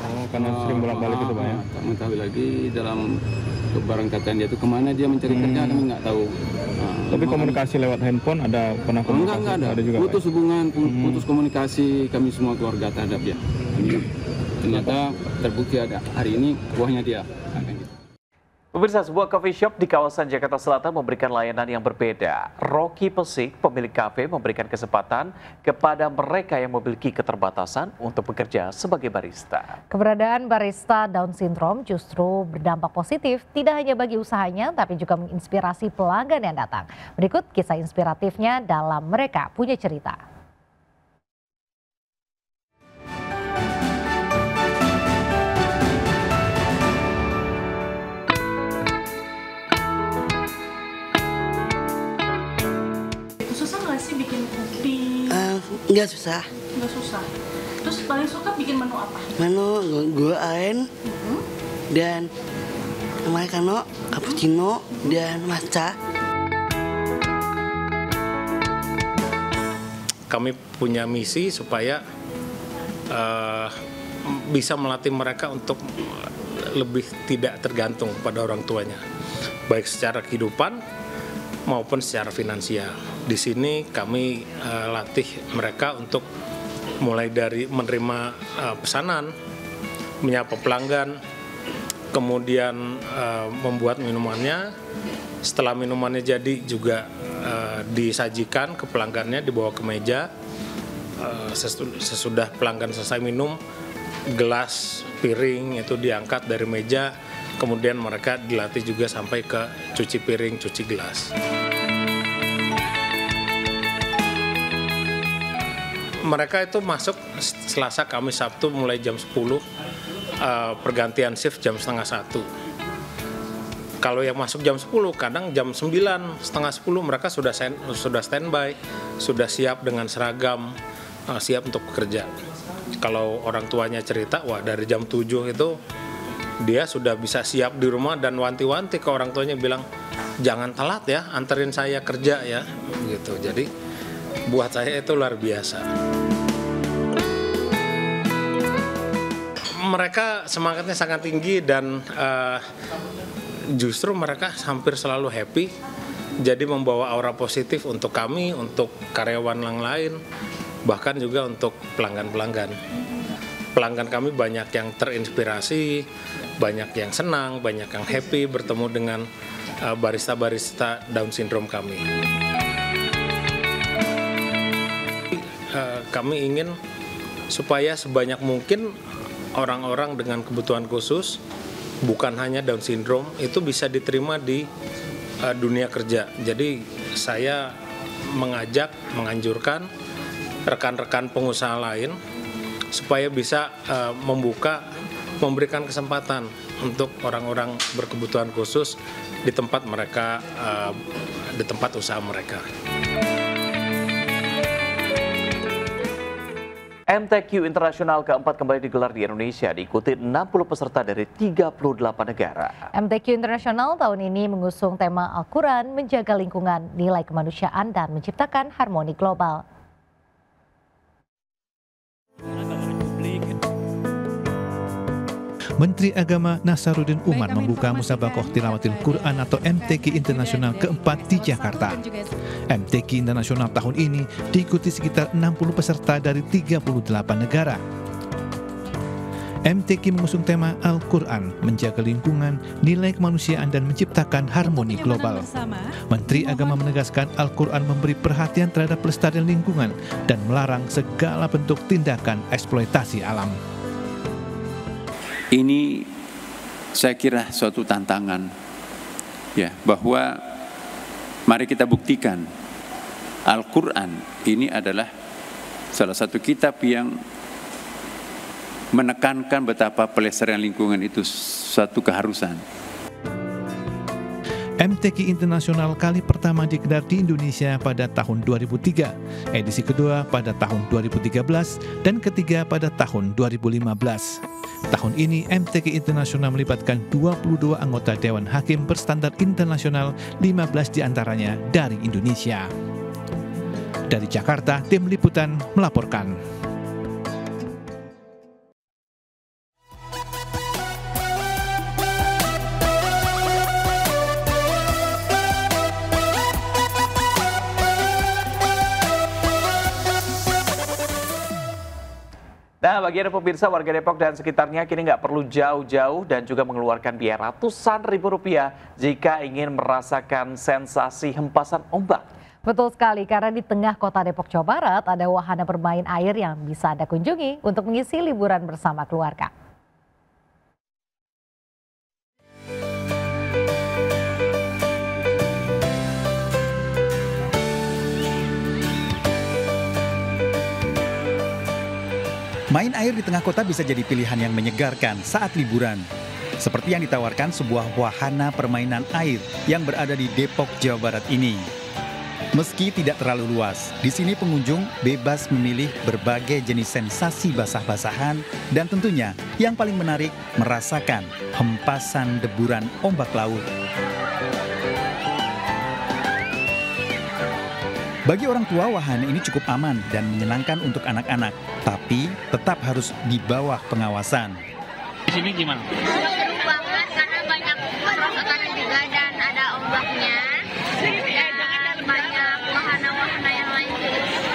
Oh, karena sering bolak-balik itu Pak ya? Tak mengetahui lagi dalam keberangkatan dia itu kemana dia mencari kerja, kami nggak tahu. Tapi komunikasi lewat handphone ada pernah komunikasi? Enggak ada. Ada juga, putus hubungan, putus komunikasi kami semua keluarga terhadap dia. Ternyata terbukti ada hari ini buahnya dia. Pemirsa, sebuah coffee shop di kawasan Jakarta Selatan memberikan layanan yang berbeda. Rocky Pesik, pemilik kafe, memberikan kesempatan kepada mereka yang memiliki keterbatasan untuk bekerja sebagai barista. Keberadaan barista Down Syndrome justru berdampak positif, tidak hanya bagi usahanya, tapi juga menginspirasi pelanggan yang datang. Berikut kisah inspiratifnya dalam Mereka Punya Cerita. Enggak susah. Enggak susah. Terus paling suka bikin menu apa? Menu gula aren dan americano, cappuccino dan matcha. Kami punya misi supaya bisa melatih mereka untuk lebih tidak tergantung pada orang tuanya, baik secara kehidupan maupun secara finansial. Di sini kami latih mereka untuk mulai dari menerima pesanan, menyapa pelanggan, kemudian membuat minumannya. Setelah minumannya jadi juga disajikan ke pelanggannya, dibawa ke meja. Sesudah pelanggan selesai minum, gelas, piring itu diangkat dari meja, kemudian mereka dilatih juga sampai ke cuci piring, cuci gelas. Mereka itu masuk Selasa, Kamis, Sabtu mulai jam 10, pergantian shift jam setengah 1. Kalau yang masuk jam 10, kadang jam 9, setengah 10 mereka sudah standby, sudah siap dengan seragam, siap untuk bekerja. Kalau orang tuanya cerita, wah dari jam 7 itu dia sudah bisa siap di rumah dan wanti-wanti ke orang tuanya bilang, jangan telat ya, anterin saya kerja ya, gitu. Jadi buat saya itu luar biasa. Mereka semangatnya sangat tinggi dan justru mereka hampir selalu happy. Jadi membawa aura positif untuk kami, untuk karyawan yang lain, bahkan juga untuk pelanggan-pelanggan. Pelanggan kami banyak yang terinspirasi, banyak yang senang, banyak yang happy bertemu dengan barista-barista Down syndrome kami. Kami ingin supaya sebanyak mungkin orang-orang dengan kebutuhan khusus, bukan hanya Down syndrome, itu bisa diterima di dunia kerja. Jadi saya menganjurkan rekan-rekan pengusaha lain supaya bisa memberikan kesempatan untuk orang-orang berkebutuhan khusus di tempat mereka, di tempat usaha mereka. MTQ Internasional keempat kembali digelar di Indonesia, diikuti 60 peserta dari 38 negara. MTQ Internasional tahun ini mengusung tema Al-Quran, menjaga lingkungan, nilai kemanusiaan, dan menciptakan harmoni global. Menteri Agama Nasaruddin Umar membuka Musabaqah Tilawatil Quran atau MTQ Internasional keempat di Jakarta. MTQ Internasional tahun ini diikuti sekitar 60 peserta dari 38 negara. MTQ mengusung tema Al-Quran, menjaga lingkungan, nilai kemanusiaan, dan menciptakan harmoni global. Menteri Agama menegaskan Al-Quran memberi perhatian terhadap pelestarian lingkungan dan melarang segala bentuk tindakan eksploitasi alam. Ini saya kira suatu tantangan, ya, bahwa mari kita buktikan Al-Quran ini adalah salah satu kitab yang menekankan betapa pelestarian lingkungan itu suatu keharusan. MTQ Internasional kali pertama digelar di Indonesia pada tahun 2003, edisi kedua pada tahun 2013, dan ketiga pada tahun 2015. Tahun ini MTQ Internasional melibatkan 22 anggota Dewan Hakim berstandar internasional, 15 diantaranya dari Indonesia. Dari Jakarta, tim liputan melaporkan. Nah, bagi Anda pemirsa warga Depok dan sekitarnya kini nggak perlu jauh-jauh dan juga mengeluarkan biaya ratusan ribu rupiah jika ingin merasakan sensasi hempasan ombak. Betul sekali, karena di tengah kota Depok, Jawa Barat ada wahana bermain air yang bisa Anda kunjungi untuk mengisi liburan bersama keluarga. Main air di tengah kota bisa jadi pilihan yang menyegarkan saat liburan. Seperti yang ditawarkan sebuah wahana permainan air yang berada di Depok, Jawa Barat ini. Meski tidak terlalu luas, di sini pengunjung bebas memilih berbagai jenis sensasi basah-basahan dan tentunya yang paling menarik merasakan hempasan deburan ombak laut. Bagi orang tua, wahana ini cukup aman dan menyenangkan untuk anak-anak, tapi tetap harus di bawah pengawasan. Di sini gimana? Seru banget karena banyak perosotan juga dan ada ombaknya. Dan banyak wahana-wahana yang lain.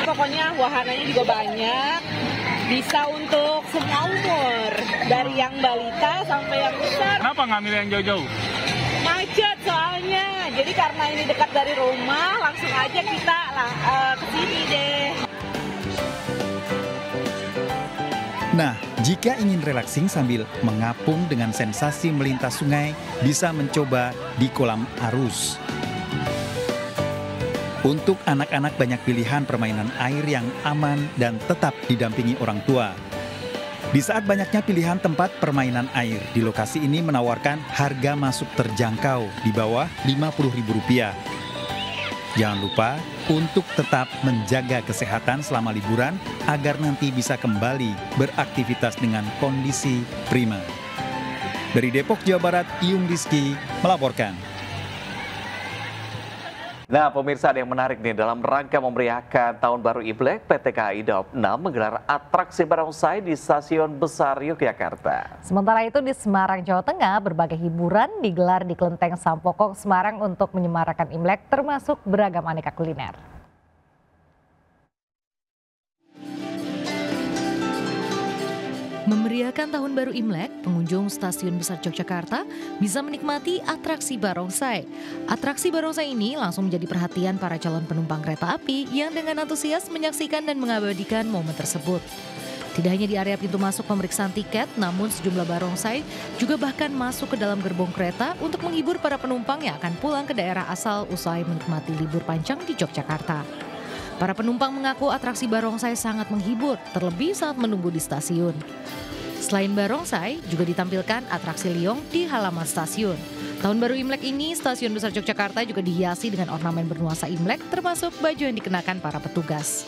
Pokoknya wahananya juga banyak, bisa untuk semua umur, dari yang balita sampai yang besar. Kenapa nggak milih yang jauh-jauh? macet soalnya. Jadi karena ini dekat dari rumah, langsung aja kita ke sini deh. Nah, jika ingin relaksing sambil mengapung dengan sensasi melintas sungai, bisa mencoba di kolam arus. Untuk anak-anak banyak pilihan permainan air yang aman dan tetap didampingi orang tua. Di saat banyaknya pilihan tempat permainan air, di lokasi ini menawarkan harga masuk terjangkau di bawah Rp50.000. Jangan lupa untuk tetap menjaga kesehatan selama liburan agar nanti bisa kembali beraktivitas dengan kondisi prima. Dari Depok, Jawa Barat, Iyung Rizky melaporkan. Nah, pemirsa, ada yang menarik nih. Dalam rangka memeriahkan Tahun Baru Imlek, PT KAI Daop 6 menggelar atraksi barongsai di Stasiun Besar Yogyakarta. Sementara itu di Semarang, Jawa Tengah, berbagai hiburan digelar di Kelenteng Sampokong, Semarang untuk menyemarakan Imlek, termasuk beragam aneka kuliner. Memeriahkan Tahun Baru Imlek, pengunjung Stasiun Besar Yogyakarta bisa menikmati atraksi barongsai. Atraksi barongsai ini langsung menjadi perhatian para calon penumpang kereta api yang dengan antusias menyaksikan dan mengabadikan momen tersebut. Tidak hanya di area pintu masuk pemeriksaan tiket, namun sejumlah barongsai juga bahkan masuk ke dalam gerbong kereta untuk menghibur para penumpang yang akan pulang ke daerah asal usai menikmati libur panjang di Yogyakarta. Para penumpang mengaku atraksi barongsai sangat menghibur, terlebih saat menunggu di stasiun. Selain barongsai, juga ditampilkan atraksi liong di halaman stasiun. Tahun Baru Imlek ini, Stasiun Besar Yogyakarta juga dihiasi dengan ornamen bernuansa Imlek, termasuk baju yang dikenakan para petugas.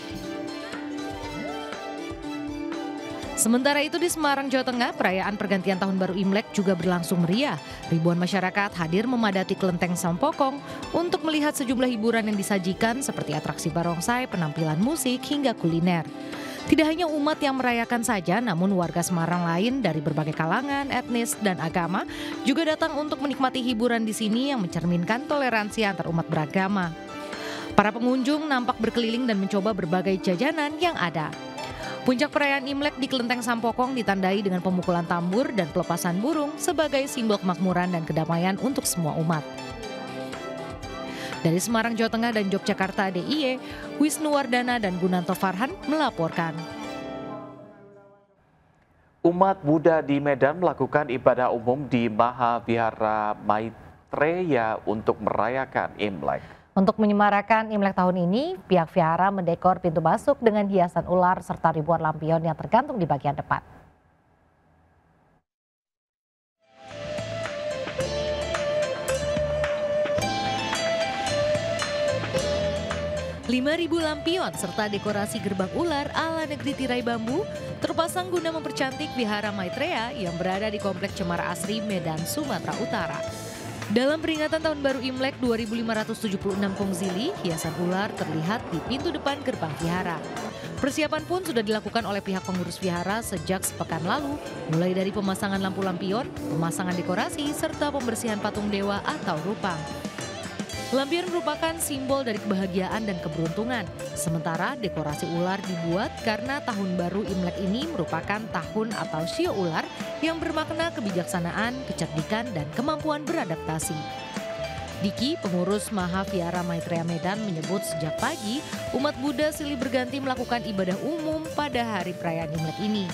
Sementara itu di Semarang, Jawa Tengah, perayaan pergantian Tahun Baru Imlek juga berlangsung meriah. Ribuan masyarakat hadir memadati Kelenteng Sampokong untuk melihat sejumlah hiburan yang disajikan seperti atraksi barongsai, penampilan musik, hingga kuliner. Tidak hanya umat yang merayakan saja, namun warga Semarang lain dari berbagai kalangan, etnis, dan agama juga datang untuk menikmati hiburan di sini yang mencerminkan toleransi antar umat beragama. Para pengunjung nampak berkeliling dan mencoba berbagai jajanan yang ada. Puncak perayaan Imlek di Kelenteng Sampokong ditandai dengan pemukulan tambur dan pelepasan burung sebagai simbol kemakmuran dan kedamaian untuk semua umat. Dari Semarang, Jawa Tengah dan Yogyakarta DIY, Wisnu Wardana dan Gunanto Farhan melaporkan. Umat Buddha di Medan melakukan ibadah umum di Mahavihara Maitreya untuk merayakan Imlek. Untuk menyemarakan Imlek tahun ini, pihak vihara mendekor pintu masuk dengan hiasan ular serta ribuan lampion yang tergantung di bagian depan. 5.000 lampion serta dekorasi gerbang ular ala negeri tirai bambu terpasang guna mempercantik Vihara Maitreya yang berada di Komplek Cemara Asri, Medan, Sumatera Utara. Dalam peringatan Tahun Baru Imlek 2576 Pongzili, hiasan ular terlihat di pintu depan gerbang vihara. Persiapan pun sudah dilakukan oleh pihak pengurus vihara sejak sepekan lalu, mulai dari pemasangan lampu lampion, pemasangan dekorasi, serta pembersihan patung dewa atau rupang. Lampion merupakan simbol dari kebahagiaan dan keberuntungan. Sementara dekorasi ular dibuat karena tahun baru Imlek ini merupakan tahun atau shio ular yang bermakna kebijaksanaan, kecerdikan, dan kemampuan beradaptasi. Diki, pengurus Mahavihara Maitreya Medan menyebut sejak pagi umat Buddha silih berganti melakukan ibadah umum pada hari perayaan Imlek ini.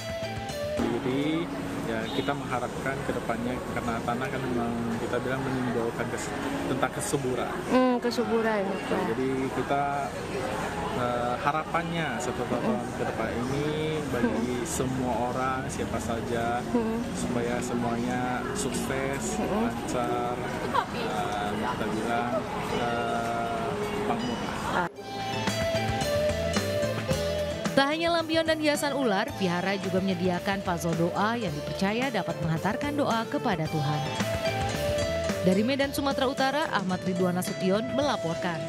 Jadi ya kita mengharapkan ke depannya karena tanah kan memang kita bilang menyimbolkan tentang kesuburan. Kesuburan. Jadi kita harapannya setelah tahun ke depan ini bagi semua orang siapa saja supaya semuanya sukses, lancar, dan kita bilang makmur. Tak hanya lampion dan hiasan ular, vihara juga menyediakan puzzle doa yang dipercaya dapat menghantarkan doa kepada Tuhan. Dari Medan, Sumatera Utara, Ahmad Ridwan Nasution melaporkan.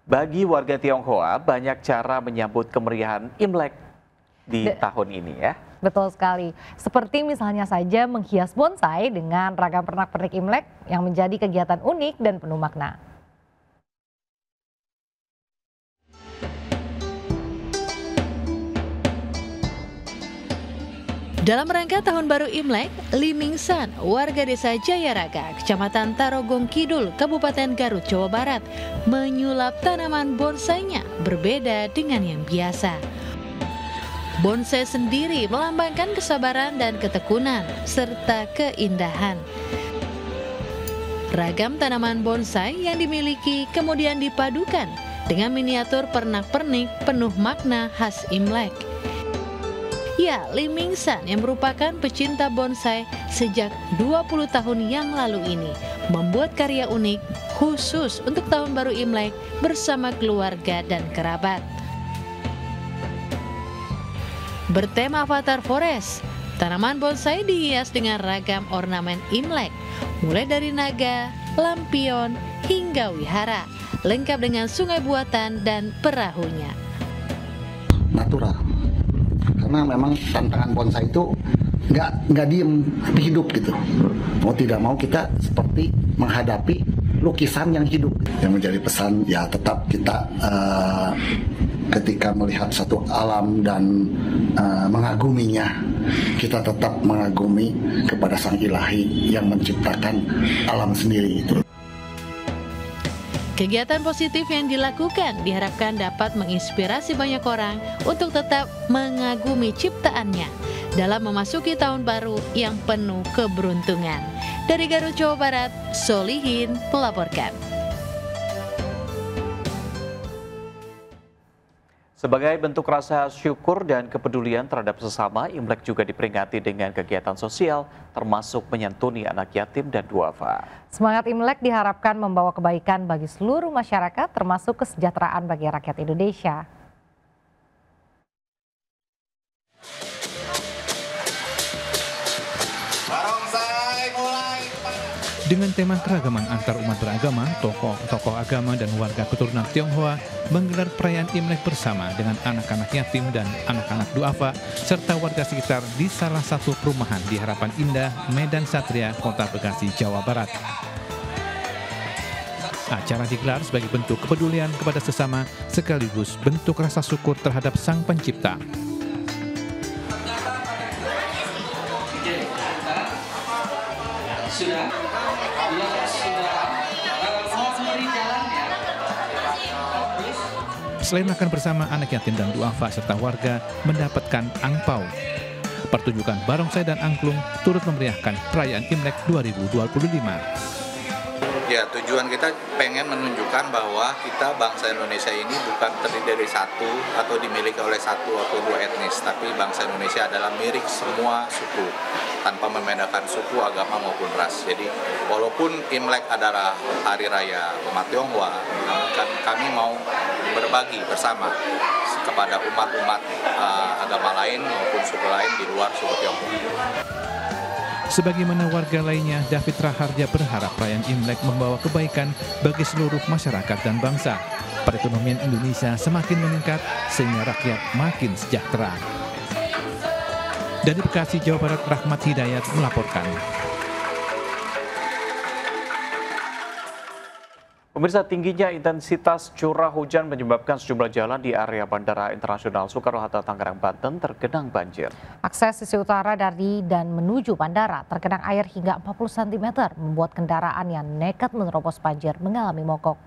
Bagi warga Tionghoa, banyak cara menyambut kemeriahan Imlek di tahun ini ya. Betul sekali. Seperti misalnya saja menghias bonsai dengan ragam pernak-pernik Imlek yang menjadi kegiatan unik dan penuh makna. Dalam rangka Tahun Baru Imlek, Lee Mingsan, warga desa Jayaraga, Kecamatan Tarogong Kidul, Kabupaten Garut, Jawa Barat, menyulap tanaman bonsainya berbeda dengan yang biasa. Bonsai sendiri melambangkan kesabaran dan ketekunan, serta keindahan. Ragam tanaman bonsai yang dimiliki kemudian dipadukan dengan miniatur pernak-pernik penuh makna khas Imlek. Ya, Lee Mingsan yang merupakan pecinta bonsai sejak 20 tahun yang lalu ini membuat karya unik khusus untuk Tahun Baru Imlek bersama keluarga dan kerabat. Bertema Avatar Forest, tanaman bonsai dihias dengan ragam ornamen Imlek, mulai dari naga, lampion, hingga wihara, lengkap dengan sungai buatan dan perahunya. Natural. Karena memang tantangan bonsai itu nggak diem, tapi hidup gitu. Mau tidak mau kita seperti menghadapi lukisan yang hidup. Yang menjadi pesan ya tetap kita ketika melihat satu alam dan mengaguminya, kita tetap mengagumi kepada Sang Ilahi yang menciptakan alam sendiri itu. Kegiatan positif yang dilakukan diharapkan dapat menginspirasi banyak orang untuk tetap mengagumi ciptaannya dalam memasuki tahun baru yang penuh keberuntungan. Dari Garut, Jawa Barat, Solihin melaporkan. Sebagai bentuk rasa syukur dan kepedulian terhadap sesama, Imlek juga diperingati dengan kegiatan sosial, termasuk menyantuni anak yatim dan duafa. Semangat Imlek diharapkan membawa kebaikan bagi seluruh masyarakat, termasuk kesejahteraan bagi rakyat Indonesia. Dengan tema keragaman antar umat beragama, tokoh agama dan warga keturunan Tionghoa menggelar perayaan Imlek bersama dengan anak-anak yatim dan anak-anak duafa serta warga sekitar di salah satu perumahan di Harapan Indah, Medan Satria, Kota Bekasi, Jawa Barat. Acara digelar sebagai bentuk kepedulian kepada sesama sekaligus bentuk rasa syukur terhadap Sang Pencipta. Selain makan bersama, anak yatim dan duafa serta warga mendapatkan angpau. Pertunjukan barongsai dan angklung turut memeriahkan perayaan Imlek 2025. Ya, tujuan kita pengen menunjukkan bahwa kita bangsa Indonesia ini bukan terdiri dari satu atau dimiliki oleh satu atau dua etnis, tapi bangsa Indonesia adalah milik semua suku, tanpa membedakan suku, agama maupun ras. Jadi, walaupun Imlek adalah hari raya umat Tionghoa, namun kami mau berbagi bersama kepada umat-umat agama lain maupun suku lain di luar suku Tionghoa. Sebagaimana warga lainnya, David Raharja berharap perayaan Imlek membawa kebaikan bagi seluruh masyarakat dan bangsa. Perekonomian Indonesia semakin meningkat sehingga rakyat makin sejahtera. Dari Bekasi, Jawa Barat, Rahmat Hidayat melaporkan. Pemirsa, tingginya intensitas curah hujan menyebabkan sejumlah jalan di area Bandara Internasional Soekarno-Hatta, Tangerang, Banten tergenang banjir. Akses sisi utara dari dan menuju bandara tergenang air hingga 40 cm, membuat kendaraan yang nekat menerobos banjir mengalami mogok.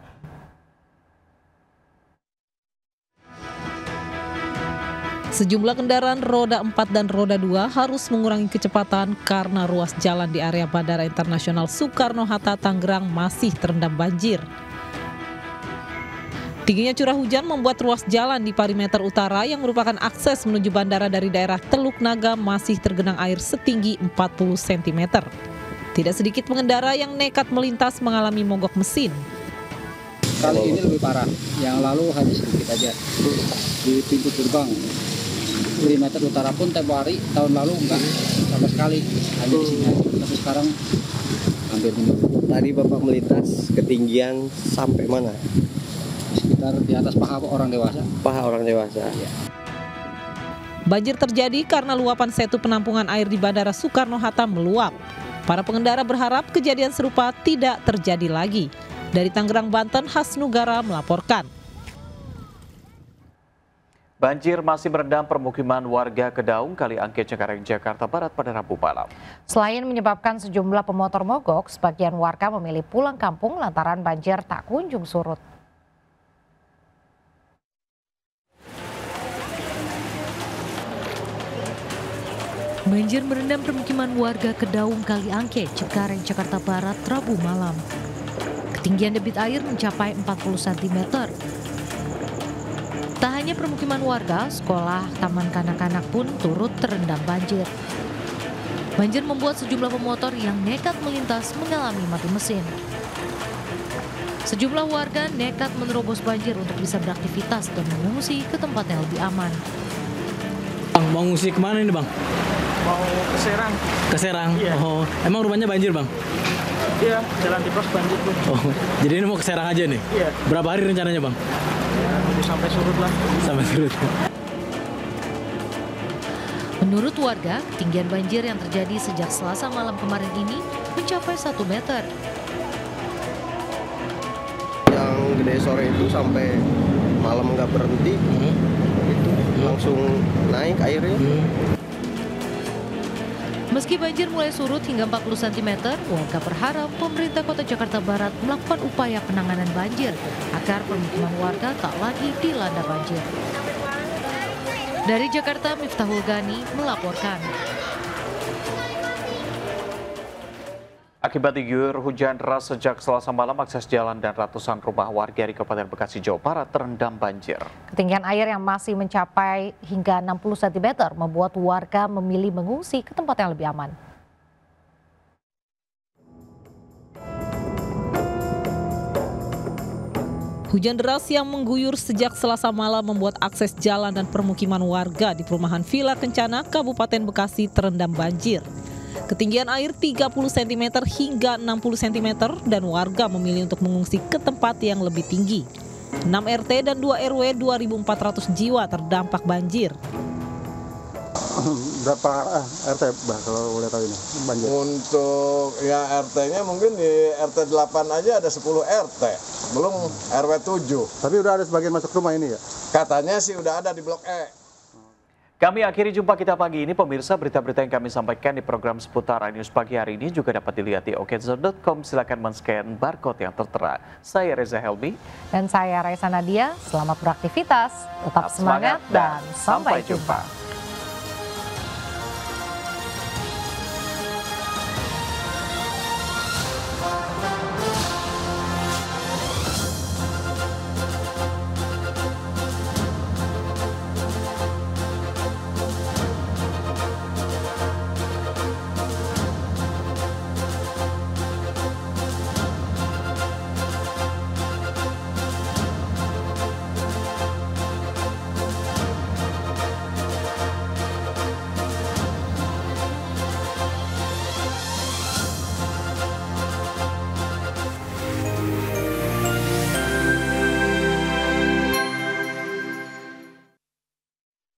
Sejumlah kendaraan roda 4 dan roda 2 harus mengurangi kecepatan karena ruas jalan di area Bandara Internasional Soekarno-Hatta, Tangerang masih terendam banjir. Tingginya curah hujan membuat ruas jalan di perimeter utara yang merupakan akses menuju bandara dari daerah Teluk Naga masih tergenang air setinggi 40 cm. Tidak sedikit pengendara yang nekat melintas mengalami mogok mesin. Kali ini lebih parah, yang lalu hanya sedikit aja di pintu gerbang. Perimeter utara pun tempo hari tahun lalu enggak sama sekali, hanya di sini aja. Tapi sekarang hampir penuh. Tadi Bapak melintas ketinggian sampai mana? Sekitar di atas paha orang dewasa. Paha orang dewasa. Ya. Banjir terjadi karena luapan setu penampungan air di Bandara Soekarno-Hatta meluap. Para pengendara berharap kejadian serupa tidak terjadi lagi. Dari Tangerang, Banten, Hasnugara melaporkan. Banjir masih merendam permukiman warga Kedaung, Kaliangke, Cengkareng, Jakarta Barat pada Rabu malam. Selain menyebabkan sejumlah pemotor mogok, sebagian warga memilih pulang kampung lantaran banjir tak kunjung surut. Banjir merendam permukiman warga Kedaung, Kaliangke, Cengkareng, Jakarta Barat Rabu malam. Ketinggian debit air mencapai 40 cm. Tak hanya permukiman warga, sekolah, taman kanak-kanak pun turut terendam banjir. Banjir membuat sejumlah pemotor yang nekat melintas mengalami mati mesin. Sejumlah warga nekat menerobos banjir untuk bisa beraktivitas dan mengungsi ke tempat yang lebih aman. Bang, mau ngungsi kemana ini Bang? Mau ke Serang. Ke Serang? Iya. Oh, emang rumahnya banjir Bang? Iya, jalan di pos banjir tuh. Oh, jadi ini mau ke Serang aja nih? Iya. Berapa hari rencananya Bang? Ya, nunggu sampai surut lah. Sampai surut. Menurut warga, ketinggian banjir yang terjadi sejak Selasa malam kemarin ini mencapai 1 meter. Yang gede sore itu sampai malam nggak berhenti, itu langsung naik airnya. Meski banjir mulai surut hingga 40 cm, warga berharap pemerintah Kota Jakarta Barat melakukan upaya penanganan banjir agar permukiman warga tak lagi dilanda banjir. Dari Jakarta, Miftahul Ghani melaporkan. Akibat diguyur hujan deras sejak Selasa malam, akses jalan dan ratusan rumah warga di Kabupaten Bekasi, Jawa Barat terendam banjir. Ketinggian air yang masih mencapai hingga 60 cm membuat warga memilih mengungsi ke tempat yang lebih aman. Hujan deras yang mengguyur sejak Selasa malam membuat akses jalan dan permukiman warga di perumahan Villa Kencana, Kabupaten Bekasi terendam banjir. Ketinggian air 30 cm hingga 60 cm dan warga memilih untuk mengungsi ke tempat yang lebih tinggi. 6 RT dan 2 RW 2.400 jiwa terdampak banjir. Berapa RT kalau boleh tahu ini banjir? Untuk ya RT-nya mungkin di RT 8 aja ada 10 RT, belum RW 7. Tapi udah ada sebagian masuk rumah ini ya? Katanya sih udah ada di Blok E. Kami akhiri jumpa kita pagi ini, pemirsa. Berita-berita yang kami sampaikan di program seputar iNews pagi hari ini juga dapat dilihat di okezone.com. Silakan men-scan barcode yang tertera. Saya Reza Helmi. Dan saya Raisa Nadia. Selamat beraktivitas, tetap semangat dan sampai jumpa.